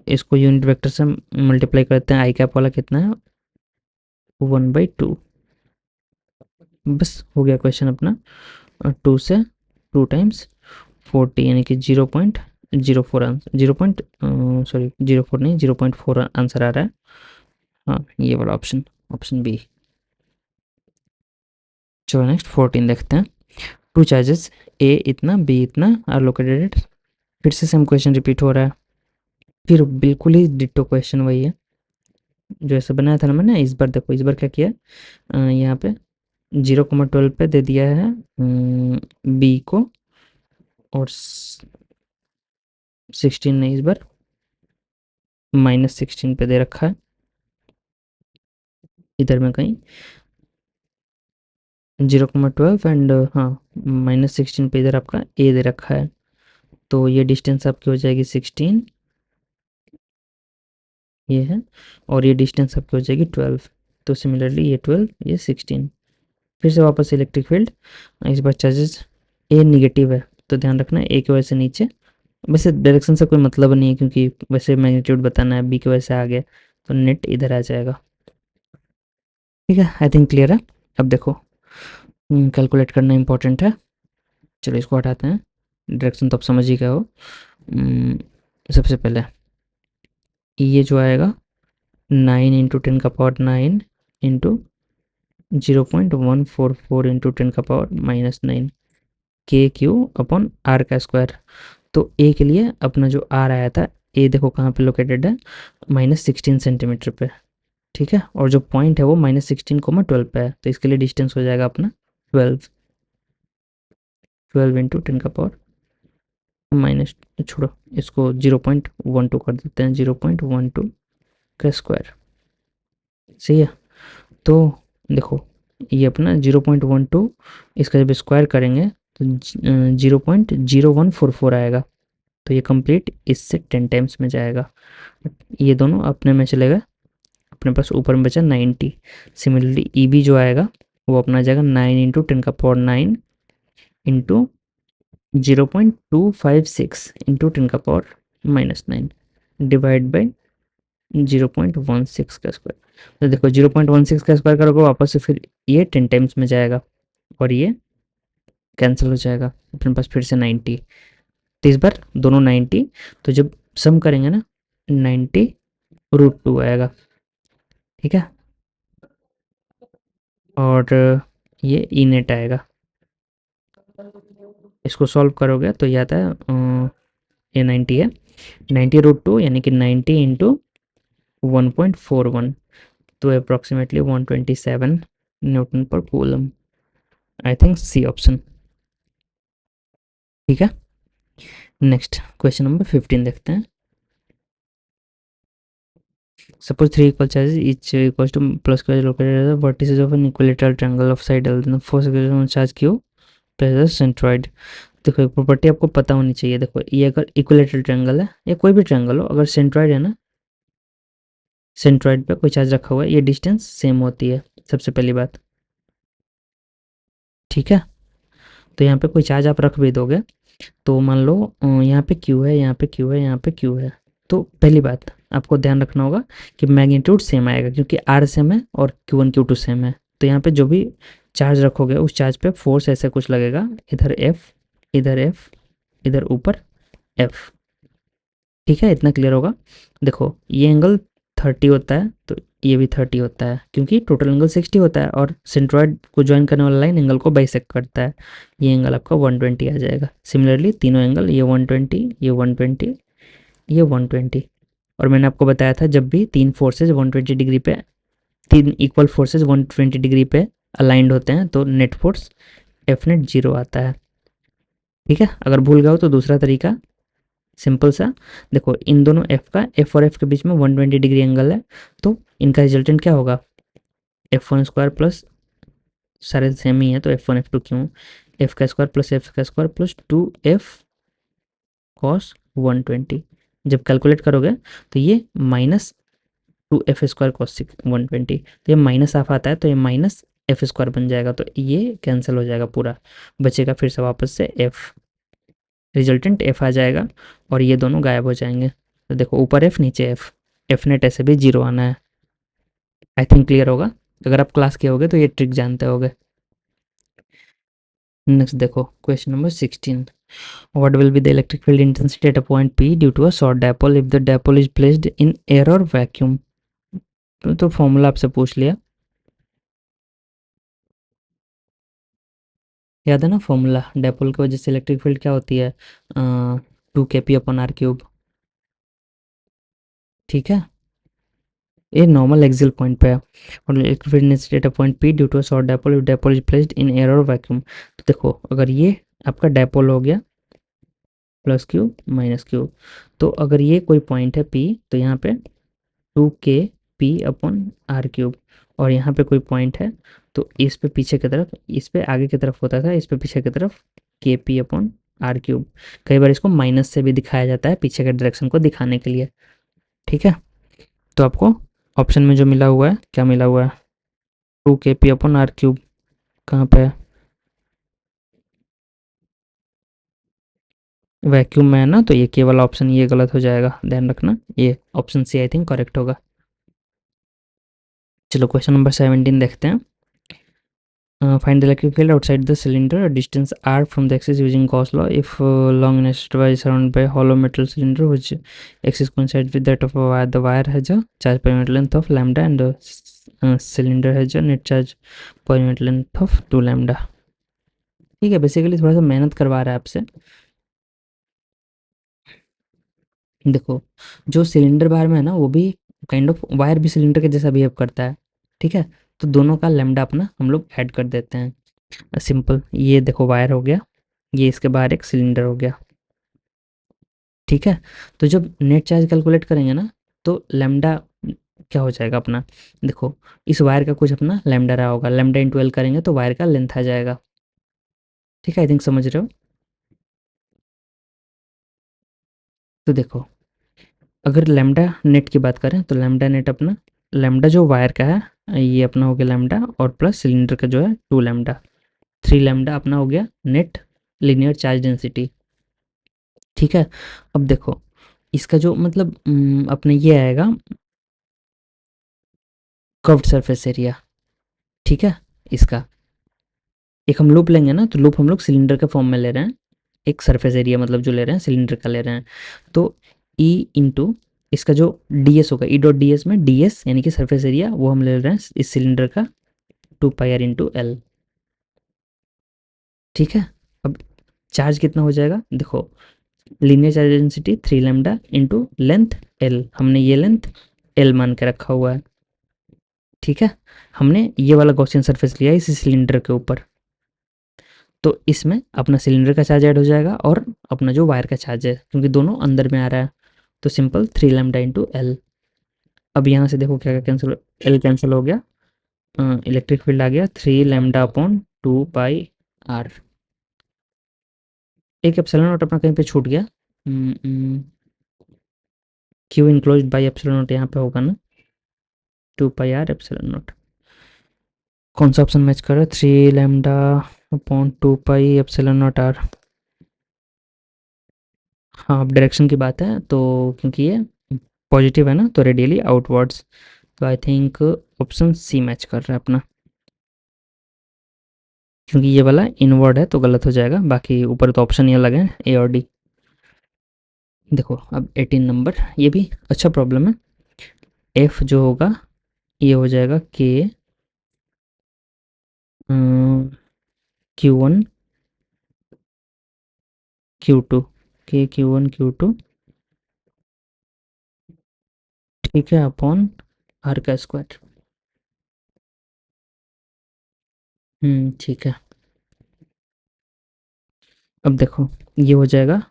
इसको यूनिट वेक्टर से मल्टीप्लाई करते हैं, आई कैप वाला कितना है 1/2। बस हो गया क्वेश्चन अपना। 2 से 2 टाइम्स 40 यानी कि 0.04 आंसर 0.04 नहीं 0.4 आंसर आ रहा है। हाँ ये वाला ऑप्शन, ऑप्शन बी। चलो नेक्स्ट 14 देखते हैं। टू चार्जेस ए इतना बी इतना आर लोकेटेड। फिर से सेम क्वेश्चन रिपीट हो रहा है, फिर बिल्कुल ही डिट्टो क्वेश्चन वही है जो ऐसा बनाया था ना मैंने। इस बार देखो, इस बार क्या किया, यहाँ पे 0,12 पे दे दिया है बी को, और 16 ने इस बार -16 पे दे रखा है। इधर में कहीं 0,12 एंड हाँ -16 पे इधर आपका ए दे रखा है, तो ये डिस्टेंस आपकी हो जाएगी 16, ये है, और ये डिस्टेंस आपकी हो जाएगी 12। तो सिमिलरली ये 12 ये 16। फिर से वापस इलेक्ट्रिक फील्ड, इस बार चार्जेस ए निगेटिव है, तो ध्यान रखना ए की वजह से नीचे, वैसे डायरेक्शन से कोई मतलब नहीं है क्योंकि वैसे मैग्नीट्यूड बताना है, बी की वजह से आ गया तो नेट इधर आ जाएगा। ठीक है, आई थिंक क्लियर है। अब देखो कैलकुलेट करना इंपॉर्टेंट है। चलो इसको हटाते हैं, डायरेक्शन तो आप समझ ही गए हो। सबसे पहले ये जो आएगा 9 × 10⁻9 इंटू 0.144 इंटू 10⁻⁻9 Q/R का स्क्वायर। तो ए के लिए अपना जो आर आया था, ए देखो कहाँ पे लोकेटेड है, -16 सेंटीमीटर पे। ठीक है, और जो पॉइंट है वो -16,12 पे है, तो इसके लिए डिस्टेंस हो जाएगा अपना 12 इंटू 10⁻, माइनस छोड़ो इसको 0.12 कर देते हैं, 0.12 का स्क्वायर। सही है, तो देखो ये अपना 0.12, इसका जब स्क्वायर करेंगे तो 0.0144 आएगा, तो ये कंप्लीट इससे 10 टाइम्स में जाएगा। ये दोनों अपने में चलेगा, अपने पास ऊपर में बचा 90। सिमिलरली ई बी जो आएगा वो अपना जाएगा 9 × 10⁻9 इंटू 0.256 इंटू 10⁻⁻9 डिवाइड बाई 0.16 का स्क्वायर। तो देखो 0.16 का स्क्वायर करोगे वापस से फिर ये 10 टाइम्स में जाएगा और ये कैंसिल हो जाएगा, अपने पास फिर से 90। तो इस बार दोनों 90, तो जब सम करेंगे ना 90√2 आएगा। ठीक है, और ये ई नेट आएगा। इसको सॉल्व करोगे तो ये आता है ये 90 है, 90√2 यानी कि 90 इंटू 1.41, तो approximately 127 newton per coulomb. I think C option. ठीक है, नेक्स्ट क्वेश्चन नंबर 15 देखते हैं। Suppose three equal charges each equals to plus square located at the vertices of an equilateral triangle of side L. Then force on charge Q plus the centroid. देखो एक प्रॉपर्टी आपको पता होनी चाहिए। देखो ये अगर इक्विलेटरल ट्रायंगल है या कोई भी ट्रायंगल हो, अगर सेंट्रॉइड है ना, सेंट्रॉइड पे कोई चार्ज रखा हुआ है, ये डिस्टेंस सेम होती है, सबसे पहली बात। ठीक है, तो यहाँ पे कोई चार्ज आप रख भी दोगे तो मान लो यहाँ पे क्यू है, यहाँ पे क्यू है, यहाँ पे क्यू है, तो पहली बात आपको ध्यान रखना होगा कि मैग्नीट्यूड सेम आएगा क्योंकि आर सेम है और Q1 Q2 सेम है। तो यहाँ पे जो भी चार्ज रखोगे उस चार्ज पे फोर्स ऐसे कुछ लगेगा, इधर F, इधर F, इधर ऊपर F। ठीक है, इतना क्लियर होगा। देखो ये एंगल 30 होता है तो ये भी 30 होता है क्योंकि टोटल एंगल 60 होता है और सेंट्रॉइड को ज्वाइन करने वाला लाइन एंगल को बाइसेक्ट करता है। ये एंगल आपका 120 आ जाएगा। सिमिलरली तीनों एंगल, ये 120, ये 120, ये 120। और मैंने आपको बताया था जब भी तीन फोर्सेज 120 डिग्री पे, तीन इक्वल फोर्सेज 120 डिग्री पे अलाइंड होते हैं तो नेट फोर्स एफ नेट 0 आता है। ठीक है, अगर भूल गए हो तो दूसरा तरीका सिंपल सा। देखो इन दोनों एफ और एफ के बीच में 120 डिग्री एंगल है, तो इनका रिजल्टेंट क्या होगा, एफ वन स्क्वायर प्लस, सारे सेम ही है तो एफ वन एफ टू क्यों, एफ का स्क्वायर प्लस एफ का स्क्वायर प्लस 2f कॉस 120। जब कैलकुलेट करोगे तो ये माइनस 2f² कॉस 120, तो ये माइनस हाफ आता है तो ये माइनस f² बन जाएगा, तो ये कैंसिल हो जाएगा पूरा, बचेगा फिर से वापस से f, रिजल्टेंट f आ जाएगा और ये दोनों गायब हो जाएंगे। तो देखो ऊपर f नीचे f, f नेट ऐसे भी जीरो आना है। आई थिंक क्लियर होगा, अगर आप क्लास के होगे तो ये ट्रिक जानते होगे। नेक्स्ट देखो question number 16, what will be the electric field intensity at a point P due to a short dipole if the dipole is placed in air or vacuum। तो फॉर्मूला आपसे पूछ लिया, याद है ना फॉर्मूला, डायपोल की वजह से इलेक्ट्रिक फील्ड क्या होती है, 2kp/r³। ठीक है, ये नॉर्मल एक्सियल पॉइंट पे है, और electric field intensity at a point P due to a short dipole if dipole is placed in air और वैक्यूम। तो देखो अगर ये आपका डायपोल हो गया प्लस क्यू माइनस क्यू, तो अगर ये कोई पॉइंट है पी तो यहाँ पे 2kp/r³, और यहाँ पे कोई पॉइंट है तो इस पे पीछे की तरफ, इस पे आगे की तरफ होता था, इस पे पीछे की तरफ kp/r³। कई बार इसको माइनस से भी दिखाया जाता है पीछे के डायरेक्शन को दिखाने के लिए। ठीक है, तो आपको ऑप्शन में जो मिला हुआ है, क्या मिला हुआ है, 2kp/r³, कहाँ पे है, वैक्यूम में है ना, तो ये केवल ऑप्शन ये गलत हो जाएगा, ध्यान रखना, ये option C I think correct होगा। चलो क्वेश्चन नंबर 17 देखते हैं। Find the electric field outside the cylinder, a distance r from the axis using Gauss law. If long enough y is surrounded by a hollow metal cylinder which axis coincides with that of a wire, the wire has a charge per unit length of lambda and the cylinder has a net charge per unit length of 2 lambda। ठीक है, बेसिकली थोड़ा सा मेहनत करवा रहा है आपसे। देखो जो सिलेंडर बाहर में है ना वो भी काइंड ऑफ वायर भी सिलेंडर के जैसा बिहेव करता है। ठीक है, तो दोनों का लैम्डा अपना हम लोग ऐड कर देते हैं। सिंपल, ये देखो वायर हो गया, ये इसके बाहर एक सिलेंडर हो गया। ठीक है, तो जब नेट चार्ज कैलकुलेट करेंगे ना तो लैम्डा क्या हो जाएगा अपना, देखो इस वायर का कुछ अपना लैम्डा रहा होगा, लैम्डा इंटू एल करेंगे तो वायर का लेंथ आ जाएगा। ठीक है, आई थिंक समझ रहे हो। तो देखो अगर लैम्डा नेट की बात करें तो लैम्डा नेट अपना, लैम्डा जो वायर का है ये अपना हो गया लैम्डा, और प्लस सिलेंडर का जो है 2 लैम्डा, 3 लैम्डा अपना हो गया नेट लिनियर चार्ज डेंसिटी। ठीक है, अब देखो इसका जो मतलब अपने ये आएगा कर्व्ड सरफेस एरिया। ठीक है, इसका एक हम लूप लेंगे ना, तो लूप हम लोग सिलेंडर के फॉर्म में ले रहे हैं, एक सरफेस एरिया मतलब जो ले रहे हैं सिलेंडर का ले रहे हैं, तो ई इंटू इसका जो डी एस होगा, ई डॉट डी एस में डी एस यानी कि सरफेस एरिया वो हम ले रहे हैं इस सिलेंडर का 2πr इंटू एल। ठीक है, अब चार्ज कितना हो जाएगा, देखो linear charge density 3 lambda into length L, हमने ये लेंथ एल मान के रखा हुआ है। ठीक है, हमने ये वाला गॉसियन सरफेस लिया इस सिलेंडर के ऊपर, तो इसमें अपना सिलेंडर का चार्ज ऐड हो जाएगा और अपना जो वायर का चार्ज है, क्योंकि दोनों अंदर में आ रहा है, तो सिंपल 3 लैम्डा इंटू एल। अब यहाँ से देखो क्या क्या कैंसिल, एल कैंसिल हो गया, इलेक्ट्रिक फील्ड आ गया 3 लैम्डा/2πr। एक एप्सिलॉन नॉट अपना कहीं पे छूट गया, Q enclose by epsilon not यहाँ पे होगा ना, 2πr/एप्सिलॉन नॉट। कौन सा ऑप्शन मैच कर रहा है, 3 लैम्डा/2π/एप्सिलॉन नॉट r। हाँ अब डायरेक्शन की बात है तो क्योंकि ये पॉजिटिव है ना तो रेडियली आउटवर्ड्स, तो I think option C match कर रहा है अपना, क्योंकि ये वाला इनवर्ड है तो गलत हो जाएगा, बाकी ऊपर तो ऑप्शन ही अलग है ए और डी। देखो अब 18 नंबर, ये भी अच्छा प्रॉब्लम है। एफ जो होगा ये हो जाएगा के Q1 Q2, के Q1 Q2, ठीक है, अपॉन आर का स्क्वायर। ठीक है, अब देखो ये हो जाएगा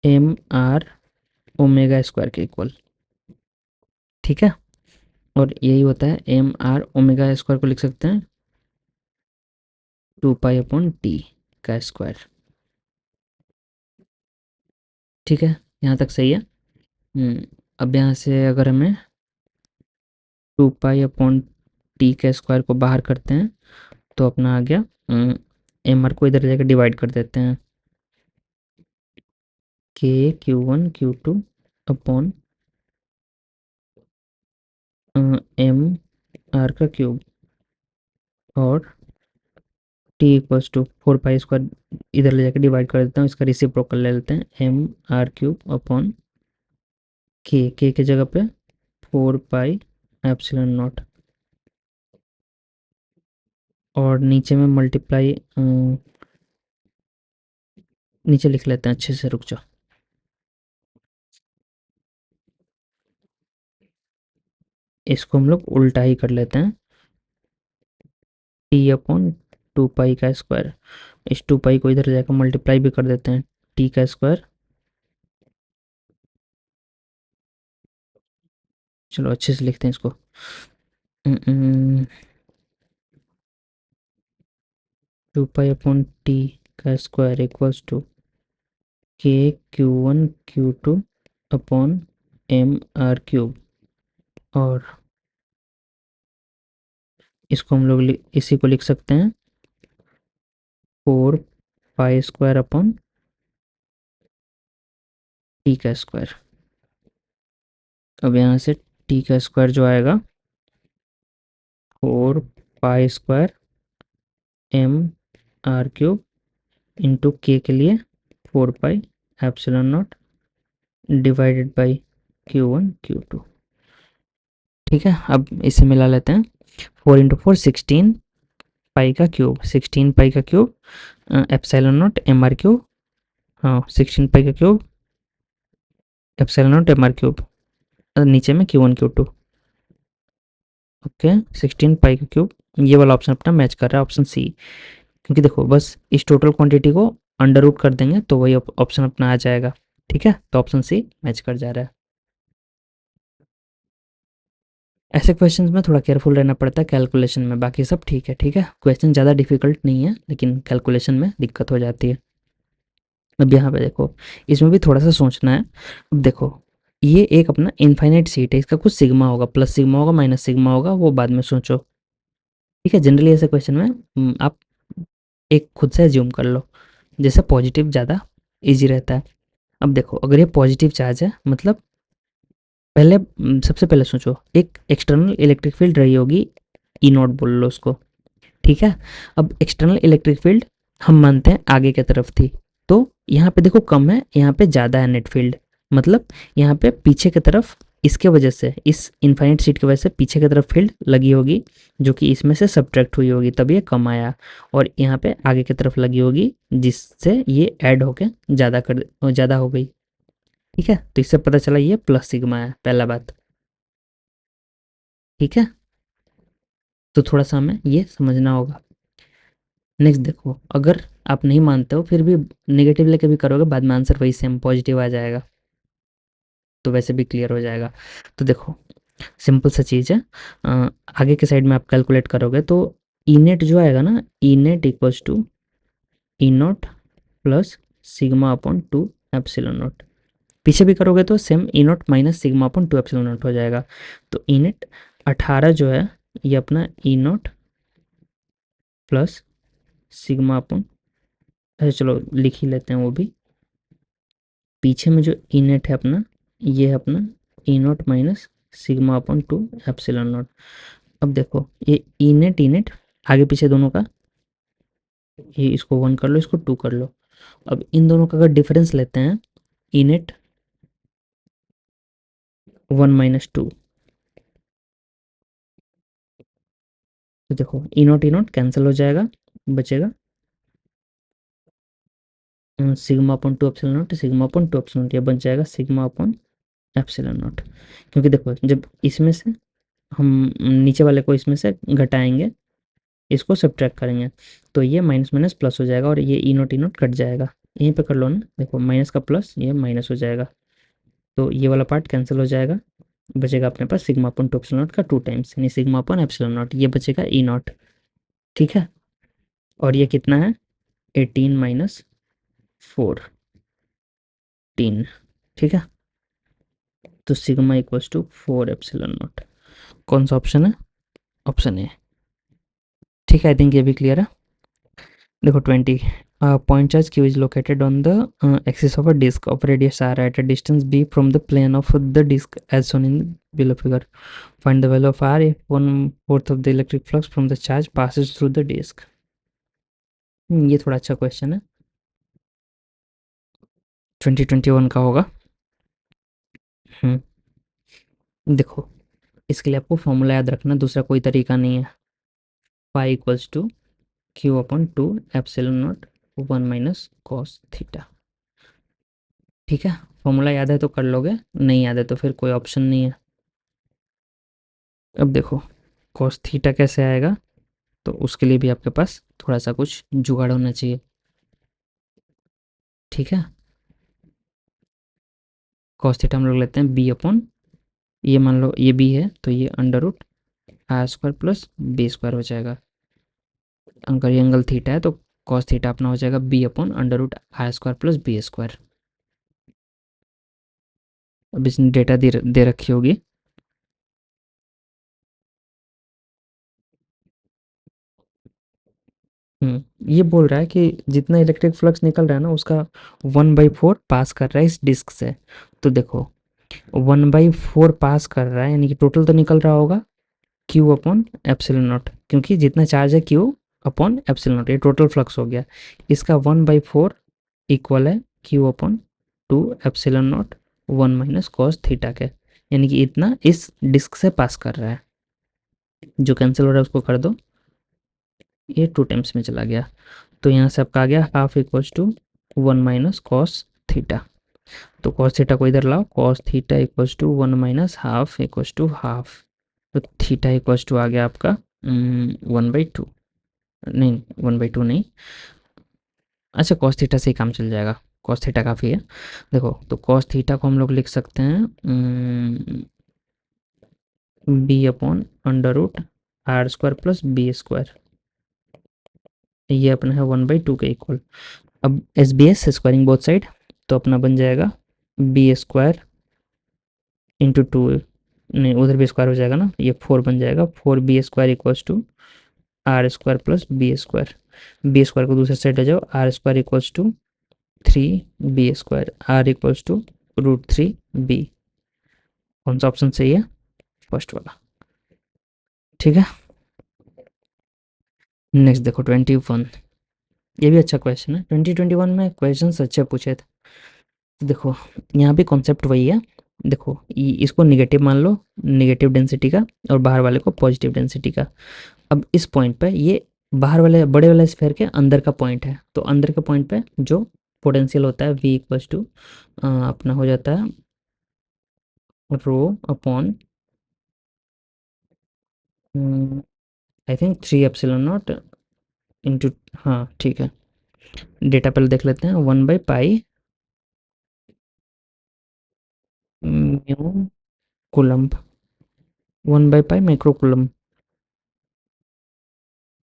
एम आर ओमेगा स्क्वायर के इक्वल, ठीक है। और यही होता है एम आर ओमेगा स्क्वायर को लिख सकते हैं 2 पाई अपॉन टी का स्क्वायर, ठीक है। यहाँ तक सही है। अब यहाँ से अगर हमें 2 पाई अपॉन टी के स्क्वायर को बाहर करते हैं तो अपना आ गया, एम आर को इधर जाकर डिवाइड कर देते हैं, के Q1 Q2 upon M R का क्यूब, और T equals to 4 pi square इधर ले जाकर डिवाइड कर देता हूँ, इसका रिसिप्रोकल ले लेते हैं, M r³ अपॉन के की जगह पे 4 पाई एप्सिलॉन नॉट, और नीचे में मल्टीप्लाई, नीचे लिख लेते हैं अच्छे से, रुक जाओ। इसको हम लोग उल्टा ही कर लेते हैं, T/2 पाई का स्क्वायर, इस 2 पाई को इधर जाकर मल्टीप्लाई भी कर देते हैं, टी का स्क्वायर, चलो अच्छे से लिखते हैं इसको, 2 पाई अपॉन टी का स्क्वायर इक्वल्स टू के Q1 Q2 अपॉन और इसको हम लोग इसी को लिख सकते हैं 4 पाई स्क्वायर अपॉन टी का स्क्वायर। अब यहाँ से टी का स्क्वायर जो आएगा 4 pi square M r³ into के लिए 4 pi epsilon not divided by Q1 Q2, ठीक है। अब इसे मिला लेते हैं, 4 × 4 16 पाई का क्यूब, 16 पाई का cube epsilon not M r³, हाँ 16 पाई का cube epsilon not M r³ नीचे में Q1 Q2, ओके। 16 पाई का क्यूब, ये वाला ऑप्शन अपना मैच कर रहा है, ऑप्शन सी, क्योंकि देखो बस इस टोटल क्वांटिटी को अंडर रूट कर देंगे तो वही ऑप्शन अपना आ जाएगा, ठीक है। तो ऑप्शन सी मैच कर जा रहा है। ऐसे क्वेश्चंस में थोड़ा केयरफुल रहना पड़ता है कैलकुलेशन में, बाकी सब ठीक है, ठीक है। क्वेश्चन ज़्यादा डिफिकल्ट नहीं है लेकिन कैलकुलेशन में दिक्कत हो जाती है। अब यहाँ पे देखो, इसमें भी थोड़ा सा सोचना है। अब देखो, ये एक अपना इनफाइनाइट सीट है, इसका कुछ सिग्मा होगा, प्लस सिग्मा होगा, माइनस सिग्मा होगा, वो बाद में सोचो, ठीक है। जनरली ऐसे क्वेश्चन में आप एक खुद से एज्यूम कर लो, जैसे पॉजिटिव ज़्यादा इजी रहता है। अब देखो, अगर ये पॉजिटिव चार्ज है मतलब पहले सबसे पहले सोचो, एक एक्सटर्नल इलेक्ट्रिक फील्ड रही होगी, ई नॉट बोल लो उसको, ठीक है। अब एक्सटर्नल इलेक्ट्रिक फील्ड हम मानते हैं आगे की तरफ थी, तो यहाँ पे देखो कम है, यहाँ पे ज़्यादा है नेट फील्ड, मतलब यहाँ पे पीछे की तरफ, इसके वजह से, इस इनफाइनाइट सीट की वजह से पीछे की तरफ फील्ड लगी होगी, जो कि इसमें से सब्ट्रैक्ट हुई होगी, तब ये कम आया, और यहाँ पे आगे की तरफ लगी होगी जिससे ये ऐड होके ज़्यादा हो गई, ठीक है। तो इससे पता चला ये प्लस सिग्मा है, पहला बात, ठीक है। तो थोड़ा सा हमें ये समझना होगा। नेक्स्ट देखो, अगर आप नहीं मानते हो फिर भी नेगेटिव लेके भी करोगे, बाद में आंसर वही सेम पॉजिटिव आ जाएगा, तो वैसे भी क्लियर हो जाएगा। तो देखो, सिंपल सा चीज़ है, आगे के साइड में आप कैलकुलेट करोगे तो ई नेट जो आएगा ना, E net equals to E naught plus sigma upon 2 epsilon naught, पीछे भी करोगे तो same E naught minus sigma upon 2 epsilon naught हो जाएगा। तो ई नेट 18 जो है ये अपना E naught plus sigma upon, अच्छा चलो लिख ही लेते हैं वो भी, पीछे में जो ई नेट है अपना, ये है अपना E naught minus sigma upon 2 epsilon naught. अब देखो ये ई नेट आगे पीछे दोनों का, ये इसको 1 कर लो, इसको 2 कर लो। अब इन दोनों का अगर डिफरेंस लेते हैं, ई नेट 1 - 2, तो देखो ई नॉट कैंसिल हो जाएगा, बचेगा sigma upon 2 epsilon not, sigma upon 2 epsilon naught, ये बन जाएगा सिग्मा अपॉन एप्सिलॉन नॉट, क्योंकि देखो जब इसमें से हम नीचे वाले को इसमें से घटाएंगे, इसको सब्ट्रैक्ट करेंगे, तो ये माइनस माइनस प्लस हो जाएगा और ये ई नॉट कट जाएगा, यहीं पे कर लो ना, देखो माइनस का प्लस ये माइनस हो जाएगा, तो ये वाला पार्ट कैंसिल हो जाएगा, बचेगा अपने पास sigma upon two epsilon naught का 2 टाइम्स यानी सिग्मा अपन एप्सिलॉन नॉट, ये बचेगा ई नॉट। ठीक है, और ये कितना है 18 माइनस 14। ठीक है, तो sigma equals to 4 epsilon naught. कौन सा ऑप्शन है? Option A. ठीक है, आई थिंक ये भी क्लियर है। देखो 20, point charge q is located on the axis of a disk of radius r at a distance b from the plane of the disk as shown in below figure. Find the value of r if 1/4 of the electric flux from the charge passes through the disk. ये थोड़ा अच्छा क्वेश्चन है, 2021 का होगा। हम्म देखो, इसके लिए आपको फॉर्मूला याद रखना, दूसरा कोई तरीका नहीं है। Pi equals to Q upon 2 epsilon naught 1 minus cos theta. ठीक है, फॉर्मूला याद है तो कर लोगे, नहीं याद है तो फिर कोई ऑप्शन नहीं है। अब देखो कॉस थीटा कैसे आएगा, तो उसके लिए भी आपके पास थोड़ा सा कुछ जुगाड़ होना चाहिए। ठीक है, कॉस थीटा हम लोग लेते हैं बी अपॉन, ये मान लो ये बी है तो ये under root R square plus B square हो जाएगा। अगर ये एंगल थीटा है तो कॉस थीटा अपना हो जाएगा B upon under root R square plus B square. अब इसने डेटा दे रखी होगी। ये बोल रहा है कि जितना इलेक्ट्रिक फ्लक्स निकल रहा है ना उसका 1/4 पास कर रहा है इस डिस्क से। तो देखो 1/4 पास कर रहा है यानी कि टोटल तो निकल रहा होगा क्यू अपॉन एप्सिलॉन नॉट, क्योंकि जितना चार्ज है क्यू अपॉन एप्सिलॉन नॉट, ये टोटल फ्लक्स हो गया। इसका 1/4 इक्वल है Q upon 2 epsilon naught 1 minus cos theta के, यानी कि इतना इस डिस्क से पास कर रहा है। जो कैंसिल हो रहा है उसको कर दो, ये 2 टाइम्स में चला गया, तो यहाँ से आपका आ गया half equals to 1 minus cos theta. तो कॉस थीटा को इधर लाओ, cos theta equals to 1 minus half equals to half, तो थीटा इक्वल्स टू आ गया आपका 1/2, नहीं 1/2 नहीं, अच्छा कॉस थीटा से ही काम चल जाएगा, कॉस थीटा काफ़ी है। देखो तो कॉस थीटा को हम लोग लिख सकते हैं B upon under root R square plus B square, ये अपना है 1/2 के इक्वल। अब S B S squaring both side, तो अपना बन जाएगा बी स्क्वायर इंटू 2, नहीं उधर भी स्क्वायर हो जाएगा ना, ये 4 बन जाएगा, 4 B square equals to R square plus B square. B square को दूसरे साइड ले जाओ, R square equals to 3 B square, R equals to √3 B. कौन सा ऑप्शन सही है? फर्स्ट वाला। ठीक है, नेक्स्ट देखो 21, ये भी अच्छा क्वेश्चन है, 2021 में क्वेश्चन अच्छे पूछे थे। तो देखो यहाँ भी कॉन्सेप्ट वही है, देखो इसको निगेटिव मान लो, निगेटिव डेंसिटी का, और बाहर वाले को पॉजिटिव डेंसिटी का। अब इस पॉइंट पे ये बाहर वाले बड़े वाले स्फेयर के अंदर का पॉइंट है, तो अंदर के पॉइंट पे जो पोटेंशियल होता है v इक्वल्स टू अपना हो जाता है rho upon I think 3 epsilon naught into, हाँ ठीक है, डेटा पहले देख लेते हैं, 1/पाई म्यू कुलम्ब, 1/पाई माइक्रो कुलम्ब।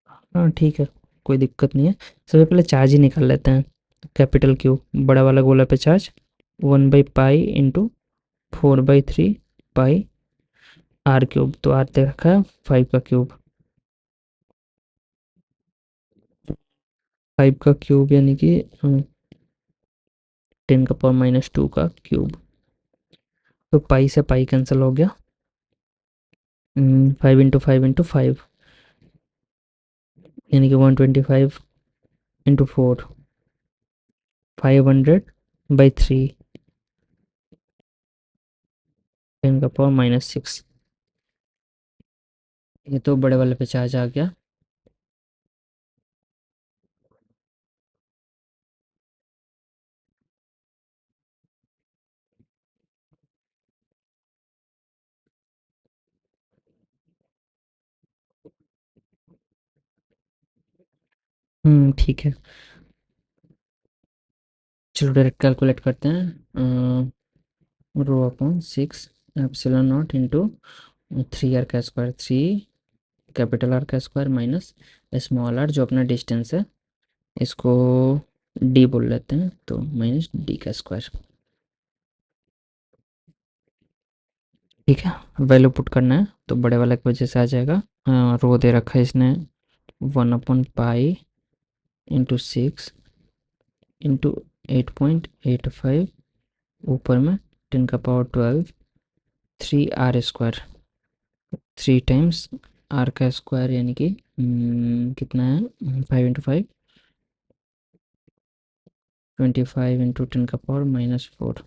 हाँ ठीक है, कोई दिक्कत नहीं है। सबसे पहले चार्ज ही निकाल लेते हैं, कैपिटल क्यू बड़ा वाला गोला पे चार्ज 1/पाई इंटू 4/3 पाई आर क्यूब, तो आर दे रखा है 5 का क्यूब, 5 का क्यूब यानी कि 10⁻⁻² का क्यूब, तो पाई से पाई कैंसिल हो गया, 5 × 5 × 5 यानी कि 125 × 4, 500/3, 10⁻⁻6। ये तो बड़े वाले पे चार्ज आ गया। ठीक है, चलो डायरेक्ट कैलकुलेट करते हैं। Rho upon 6 epsilon naught into 3 R का स्क्वायर, 3 कैपिटल आर का स्क्वायर माइनस स्मॉल आर जो अपना डिस्टेंस है, इसको डी बोल लेते हैं, तो माइनस डी का स्क्वायर। ठीक है, वैल्यू पुट करना है तो बड़े वाले की वजह से आ जाएगा। रो दे रखा है इसने 1/पाई इंटू 6 इंटू 8.85, ऊपर में 10^12, 3r², 3 टाइम्स आर का स्क्वायर यानी कि कितना है 5 × 5, 25 इंटू 10^-4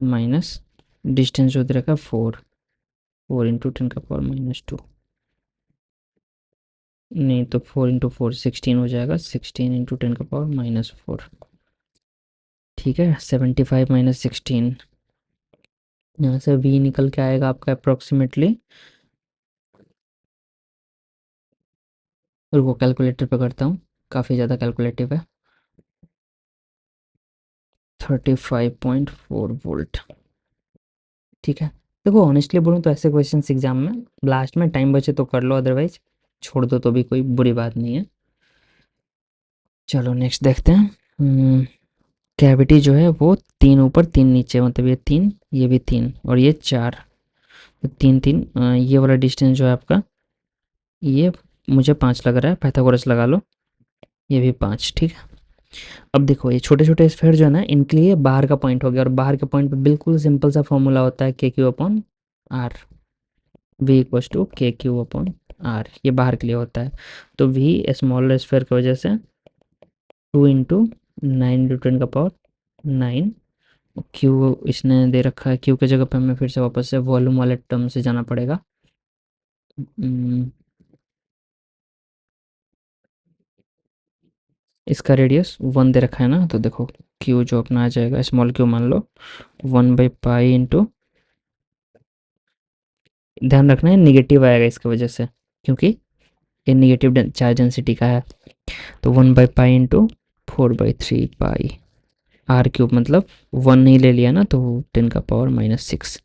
माइनस डिस्टेंस जो दे रखा 4 इंटू 10^-2, नहीं तो 4 × 4 16 हो जाएगा, 16 इंटू 10^-4। ठीक है, 75 माइनस 16, यहाँ से v निकल के आएगा आपका अप्रोक्सीमेटली, रुको कैलकुलेटर पे करता हूँ, काफ़ी ज़्यादा कैलकुलेटिव है, 35.4 वोल्ट। ठीक है, देखो ऑनेस्टली बोलूँ तो ऐसे क्वेश्चंस एग्जाम में लास्ट में टाइम बचे तो कर लो, अदरवाइज छोड़ दो तो भी कोई बुरी बात नहीं है। चलो नेक्स्ट देखते हैं। कैविटी जो है वो 3 ऊपर 3 नीचे, मतलब ये 3, ये भी 3 और ये 4, तो 3 3, ये वाला डिस्टेंस जो है आपका, ये मुझे 5 लग रहा है, पाइथागोरस लगा लो, ये भी 5। ठीक है, अब देखो ये छोटे छोटे स्फीयर जो है ना, इनके लिए बाहर का पॉइंट हो गया, और बाहर के पॉइंट पे बिल्कुल सिंपल सा फॉर्मूला होता है KQ/R, V=KQ/R, ये बाहर के लिए होता है। तो V स्मॉल स्फीयर की वजह से 2 × 9 × 10⁻⁹, क्यू इसने दे रखा है, क्यू की जगह पे हमें फिर से वापस से वॉल्यूम वाले टर्म से जाना पड़ेगा। इसका रेडियस 1 दे रखा है ना, तो देखो क्यू जो अपना आ जाएगा, स्मॉल क्यू मान लो 1/पाई इंटू, ध्यान रखना है निगेटिव आएगा इसकी वजह से, क्योंकि ये निगेटिव चार्ज डेंसिटी का है, तो 1/पाई इंटू 4/3 पाई r³ मतलब 1 नहीं ले लिया ना, तो 10⁻⁻6,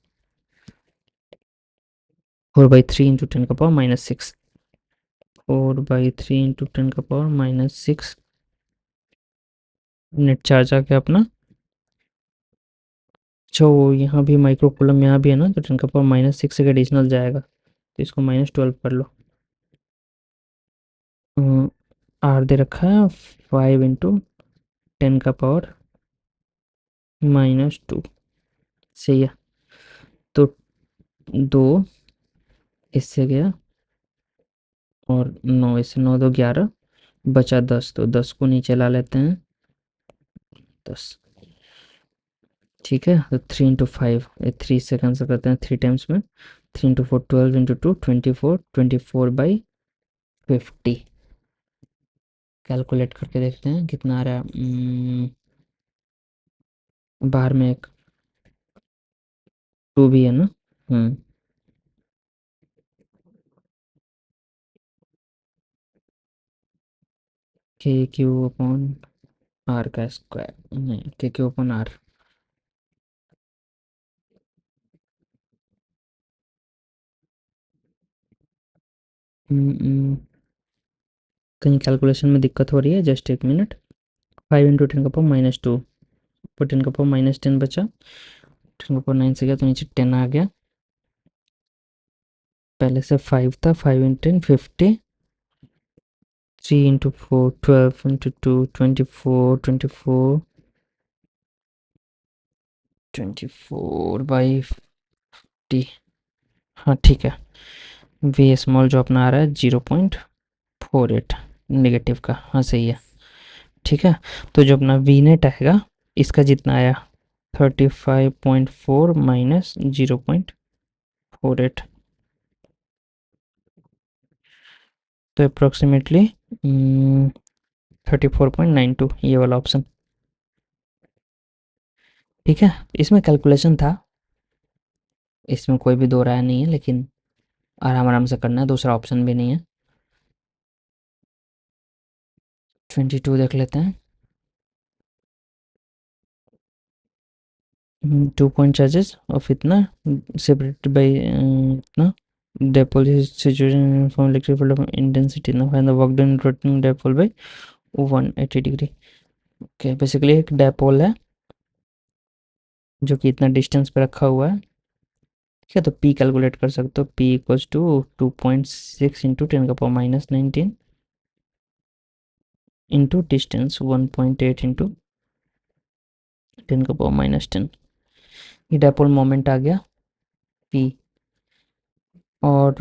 4/3 इंटू 10⁻⁻6, 4/3 इंटू 10⁻⁻6 नेट चार्ज आ गया अपना। अच्छा वो यहाँ भी माइक्रो कूलम यहाँ भी है ना, तो 10⁻⁻6 का एडिशनल जाएगा, तो इसको -12 कर लो। आर दे रखा है 5 इंटू 10⁻⁻2, सही है, तो 2 इससे गया, और 9 इससे, 9 2 11, बचा 10, तो 10 को नीचे ला लेते हैं, 10। ठीक है, तो 3 × 5, 3 से कैंसिल करते हैं 3 टाइम्स में, 3 × 4 12 इंटू 2 24, 24/50। कैलकुलेट करके देखते हैं कितना आ रहा है। बाहर में एक 2 भी है ना। KQ/R का स्क्वायर, नहीं KQ/R, कहीं कैलकुलेशन में दिक्कत हो रही है, जस्ट एक मिनट। 5 इंटू 10⁻⁻2, ऊपर 10⁻⁻10 बचा, 10⁻9 से गया तो नीचे 10 आ गया, पहले से 5 था, 5 इंटू 10 50, 3 इंटू 4 12 इंटू 2 24, 24, 24/50। हाँ ठीक है, वी स्मॉल जो अपना आ रहा है 0.48 नेगेटिव का, हाँ सही है। ठीक है, तो जो अपना वी नेट आएगा, इसका जितना आया 35.4 माइनस 0.48, तो अप्रोक्सीमेटली 34.92, ये वाला ऑप्शन। ठीक है, इसमें कैलकुलेशन था, इसमें कोई भी दो राय नहीं है, लेकिन आराम आराम से करना है, दूसरा ऑप्शन भी नहीं है। 22 देख लेते हैं। 2 point charges of इतना separated by इतना dipole is situated in from electric field of intensity ना find the work done rotating dipole by 180 degree. okay basically एक dipole है जो कि इतना डिस्टेंस पे रखा हुआ है, ठीक है। तो p कैलकुलेट कर सकते हो, p equals to 2.6 into 10⁻⁻19 into distance 1.8 into 10⁻⁻10। ये डायपोल मोमेंट आ गया p। और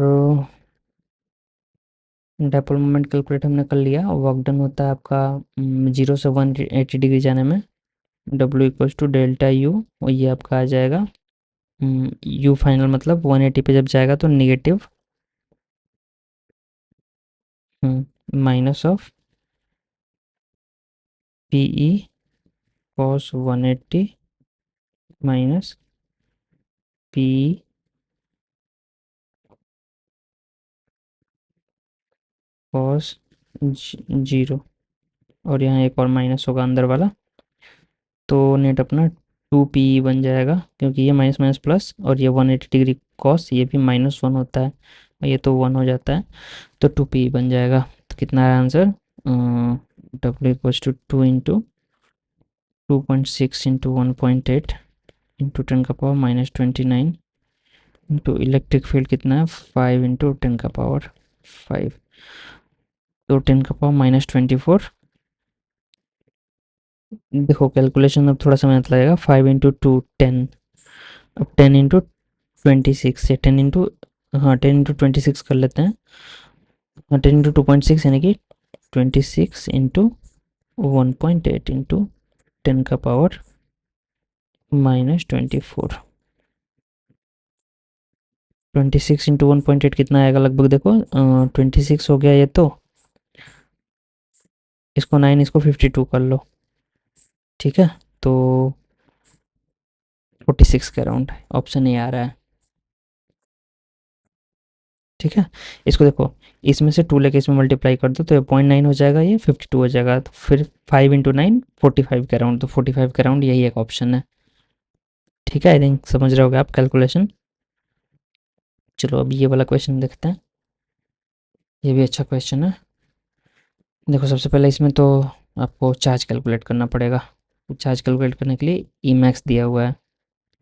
डायपोल मोमेंट कैलकुलेट हमने कर लिया। वर्क डन होता है आपका 0 से 180 डिग्री जाने में, w equals to delta u, और ये आपका आ जाएगा u फाइनल मतलब 180 पे जब जाएगा तो negative minus of P E cos 180 minus P cos 0, और यहाँ एक और माइनस होगा अंदर वाला, तो नेट अपना 2 पी बन जाएगा, क्योंकि ये माइनस माइनस प्लस और ये 180 डिग्री कॉस ये भी -1 होता है और ये तो 1 हो जाता है, तो 2 पी बन जाएगा। तो कितना है answer, W equals to 2 into 2.6 into 1.8 into 10⁻⁻29 into electric field कितना है 5 इंटू 10⁻5, तो 10⁻24। देखो कैलकुलेशन अब थोड़ा सा मेहनत लगेगा, 5 इंटू 2 10, अब 10 इंटू 26 या 10 इंटू, हाँ 10 इंटू 26 कर लेते हैं, हाँ 10 इंटू 2.6 यानी कि 26 इंटू 1.8 इंटू 10⁻⁻24। 26 इंटू 1.8 कितना आएगा लगभग, देखो 26 हो गया ये, तो इसको 9 इसको 52 कर लो, ठीक है। तो 46 के अराउंड ऑप्शन ए आ रहा है, ठीक है। इसको देखो, इसमें से 2 लेके इसमें मल्टीप्लाई कर दो तो ये 0.9 हो जाएगा, ये 52 हो जाएगा, तो फिर 5 इंटू 9 45 के अराउंड, तो 45 के अराउंड यही एक ऑप्शन है, ठीक है। आई थिंक समझ रहे होगे आप कैलकुलेशन। चलो अब ये वाला क्वेश्चन देखते हैं, ये भी अच्छा क्वेश्चन है। देखो सबसे पहले इसमें तो आपको चार्ज कैलकुलेट करना पड़ेगा। चार्ज कैलकुलेट करने के लिए ई मैक्स दिया हुआ है,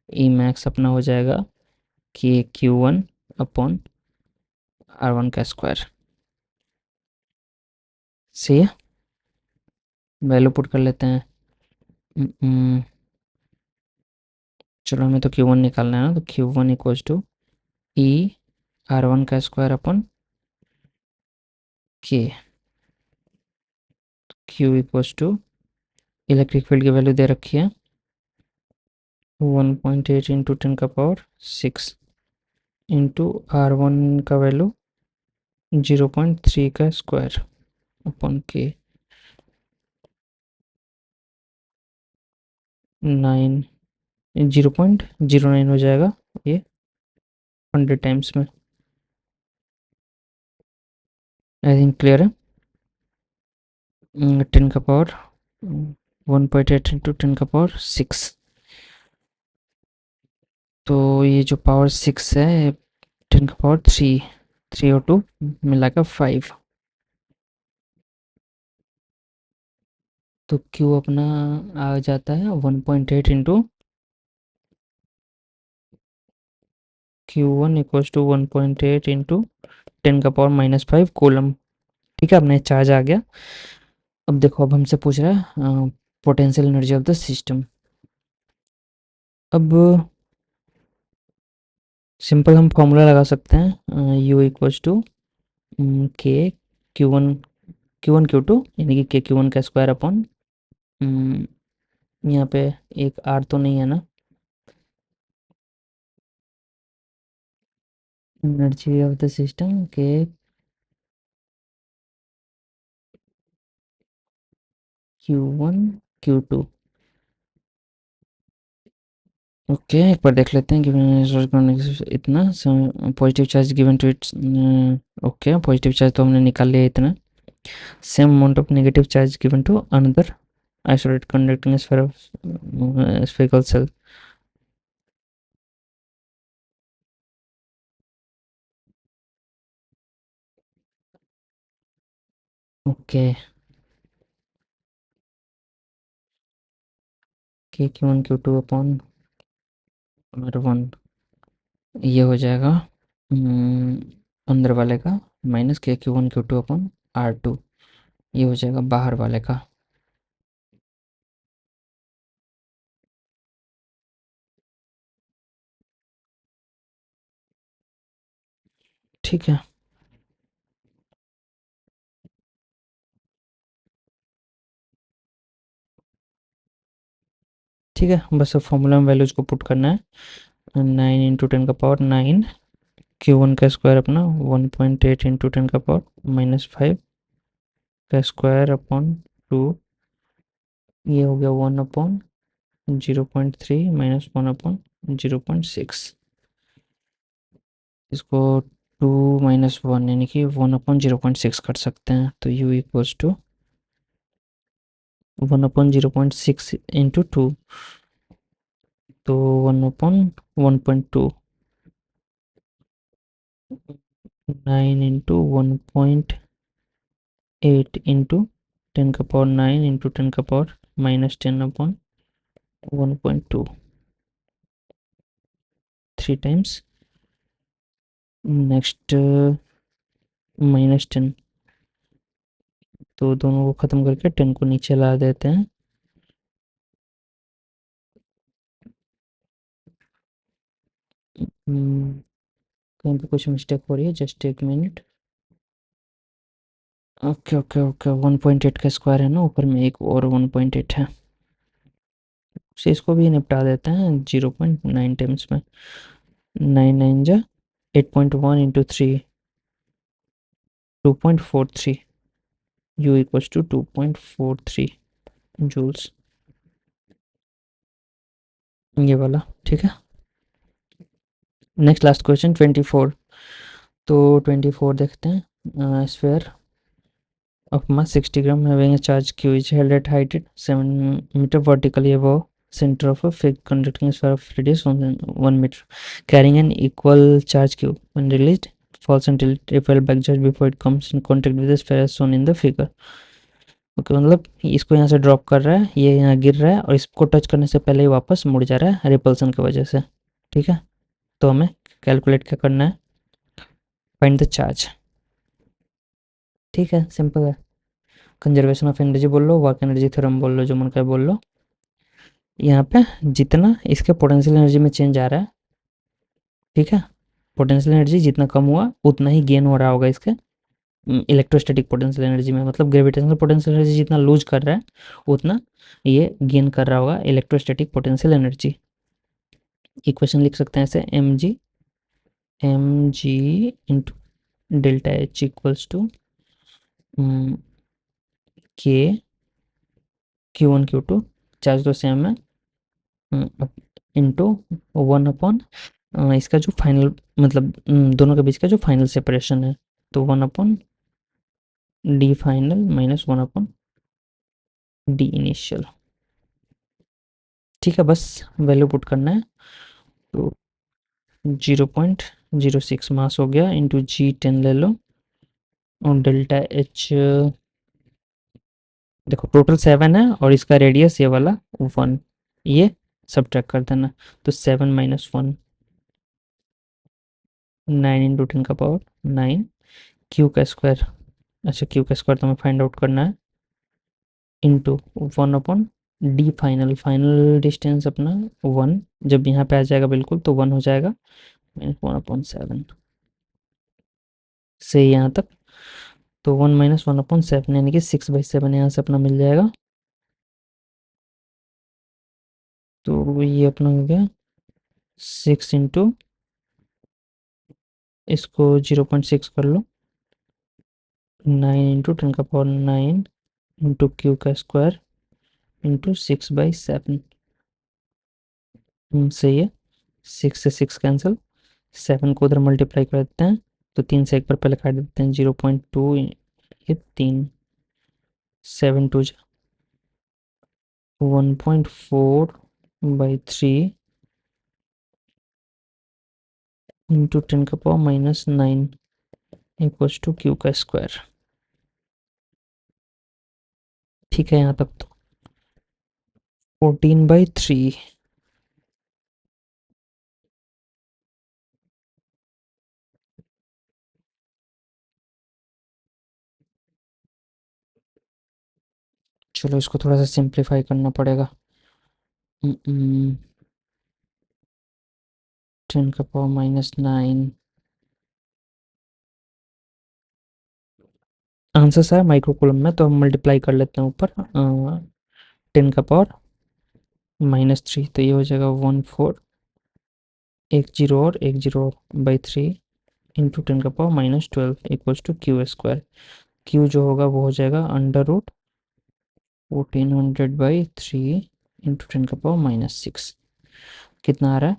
ई मैक्स अपना हो जाएगा कि Q1 अपॉन R1 का स्क्वायर, सही है। वैल्यू पुट कर लेते हैं। चलो हमें तो Q1 निकालना है ना, तो Q1 equals to E R1 का square upon K. Q equals to electric field की वैल्यू दे रखी है 1.8 इंटू 10⁻6 इंटू R1 का वैल्यू 0.3 का स्क्वायर अपॉन के 9, 0.09 हो जाएगा ये 100 टाइम्स में। आई थिंक क्लियर है। 10 का पावर 1.8 इंटू 10⁻6, तो ये जो पावर 6 है 10⁻3, 3 और 2 मिलाकर 5, तो Q अपना आ जाता है 1.8 into Q1 equals to 1.8 into 10⁻⁻5 coulomb, ठीक है। अपने चार्ज आ गया। अब देखो अब हमसे पूछ रहा है potential energy of the system. अब सिंपल हम फॉर्मूला लगा सकते हैं, U इक्वल्स टू के Q1 Q2 यानी कि के Q1 का स्क्वायर अपॉन, यहाँ पे एक R तो नहीं है ना, एनर्जी ऑफ द सिस्टम के Q1 Q2। ओके एक बार देख लेते हैं कि इतना positive charge given to its, okay positive charge तो हमने निकाल लिया इतना। Same amount of negative charge given to another isolated conducting sphere of spherical shell, okay, K q one q two upon r one, ये हो जाएगा अंदर वाले का minus K q one q two upon r two, ये हो जाएगा बाहर वाले का। ठीक है, ठीक है, बस अब फॉर्मूला में वैल्यूज को पुट करना है। 9 × 10⁻9, क्यू वन का स्क्वायर अपना 1.8 × 10⁻⁻5 का स्क्वायर अपॉन 2, ये हो गया 1/0.3 -1/0.6। इसको 2 - 1 यानी कि 1/0.6 कर सकते हैं, तो u इक्वल्स टू 1/0.6 इंटू 2, तो 1/1.2, 9 into 1.8 into 10⁻9 into 10⁻−10/1.2, 3 times next -10, तो दोनों को ख़त्म करके 10 को नीचे ला देते हैं। कहीं पे कुछ मिस्टेक हो रही है, जस्ट एक मिनट। ओके ओके ओके, 1.8 का स्क्वायर है ना, ऊपर में एक और 1.8 है, से इसको भी निपटा देते हैं 0.9 टाइम्स में। 9 9 जा 8.1 into 3, 2.43, u equals to 2.43 joules, ये वाला। ठीक है, नेक्स्ट लास्ट क्वेश्चन 24। तो 24 देखते हैं। Sphere of mass 60 gram having a charge q is held at height at 7 meter vertically above center of a fixed conducting sphere of radius 1 meter, carrying an equal charge q. When released, falls until it repel back just before it comes in contact with the sphere as shown in the figure. Okay, मतलब इसको यहाँ से ड्रॉप कर रहा है, ये यहाँ गिर रहा है और इसको टच करने से पहले ही वापस मुड़ जा रहा है रिपल्सन की वजह से। ठीक है, तो हमें कैलकुलेट क्या करना है, फाइंड द चार्ज। ठीक है, सिंपल है, कंजर्वेशन ऑफ एनर्जी बोल लो, वर्क एनर्जी थ्योरम बोल लो, जो मन का बोल लो। यहाँ पे जितना इसके पोटेंशियल एनर्जी में चेंज आ रहा है, ठीक है, पोटेंशियल एनर्जी जितना कम हुआ उतना ही गेन हो रहा होगा इसके इलेक्ट्रोस्टैटिक पोटेंशियल एनर्जी में, मतलब ग्रेविटेशनल पोटेंशियल एनर्जी जितना लूज कर रहा है उतना ये गेन कर रहा होगा इलेक्ट्रोस्टैटिक पोटेंशियल एनर्जी। इक्वेशन लिख सकते हैं ऐसे, m g into delta h equals to K q one q two, charge तो सेम है, इंटू 1 अपॉन इसका जो फाइनल, मतलब दोनों के बीच का जो फाइनल सेपरेशन है, तो 1/d फाइनल -1/d इनिशियल। ठीक है, बस वैल्यू पुट करना है, तो 0.06 मास हो गया इंटू g10 ले लो, और डेल्टा एच देखो टोटल 7 है और इसका रेडियस ये वाला 1, ये सब्ट्रैक्ट कर देना, तो 7 - 1, 9 इंटू 10⁻9, क्यू का स्क्वायर, अच्छा क्यू का स्क्वायर तो हमें फाइंड आउट करना है, into 1/d final, final distance अपना 1, जब यहाँ पे आ जाएगा बिल्कुल तो 1 हो जाएगा, -1/7 से यहाँ तक, तो 1 - 1/7 यानी कि 6/7 यहाँ से अपना मिल जाएगा, तो ये अपना हो गया 6 इंटू, इसको 0.6 कर लो, 9 इंटू 10⁻9 इंटू क्यू का स्क्वायर इंटू 6/7, सही है, 6 से 6 कैंसिल, 7 को उधर मल्टीप्लाई कर देते हैं, तो 3 से एक बार पहले काट देते हैं, 0.2, ये 3, 7 2 1.4/3 इंटू 10⁻−9 इक्वल्स टू क्यू का स्क्वायर। ठीक है यहाँ तक तो 14/3। चलो इसको थोड़ा सा सिंप्लीफाई करना पड़ेगा। 10⁻⁹ आंसर सारा माइक्रो में, तो हम मल्टीप्लाई कर लेते हैं ऊपर 10⁻³ तो ये हो जाएगा 14, एक जीरो और एक जीरो और by 3 into 10⁻⁻12 equals to Q²। Q जो होगा वो हो जाएगा √1400/3 इंटू 10⁻⁻6। कितना आ रहा है?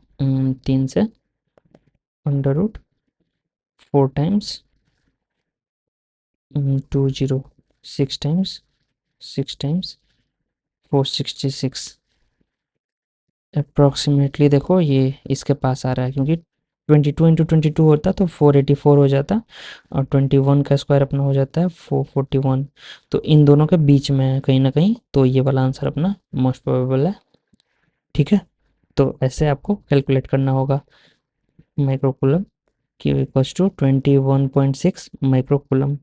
3 से √4 टाइम्स 20, 6 टाइम्स 466। अप्रॉक्सीमेटली देखो ये इसके पास आ रहा है, क्योंकि 22 × 22 होता तो 484 हो जाता, और 21 का स्क्वायर अपना हो जाता है 441। तो इन दोनों के बीच में है कहीं ना कहीं, तो ये वाला आंसर अपना मोस्ट प्रोबेबल है। ठीक है, तो ऐसे आपको कैलकुलेट करना होगा microcoulomb Q equals to 21.6 microcoulomb.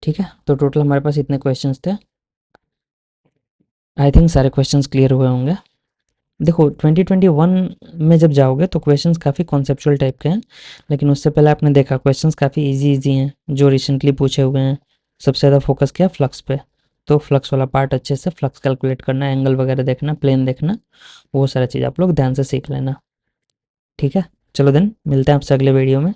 ठीक है, तो टोटल हमारे पास इतने क्वेश्चंस थे। आई थिंक सारे क्वेश्चंस क्लियर हुए होंगे। देखो 2021 में जब जाओगे तो क्वेश्चंस काफ़ी कॉन्सेप्चुअल टाइप के हैं, लेकिन उससे पहले आपने देखा क्वेश्चंस काफ़ी इजी इजी हैं जो रिसेंटली पूछे हुए हैं। सबसे ज़्यादा फोकस किया फ्लक्स पे, तो फ्लक्स वाला पार्ट अच्छे से फ्लक्स कैलकुलेट करना, एंगल वगैरह देखना, प्लेन देखना, वो सारा चीज़ आप लोग ध्यान से सीख लेना। ठीक है, चलो देन मिलते हैं आपसे अगले वीडियो में।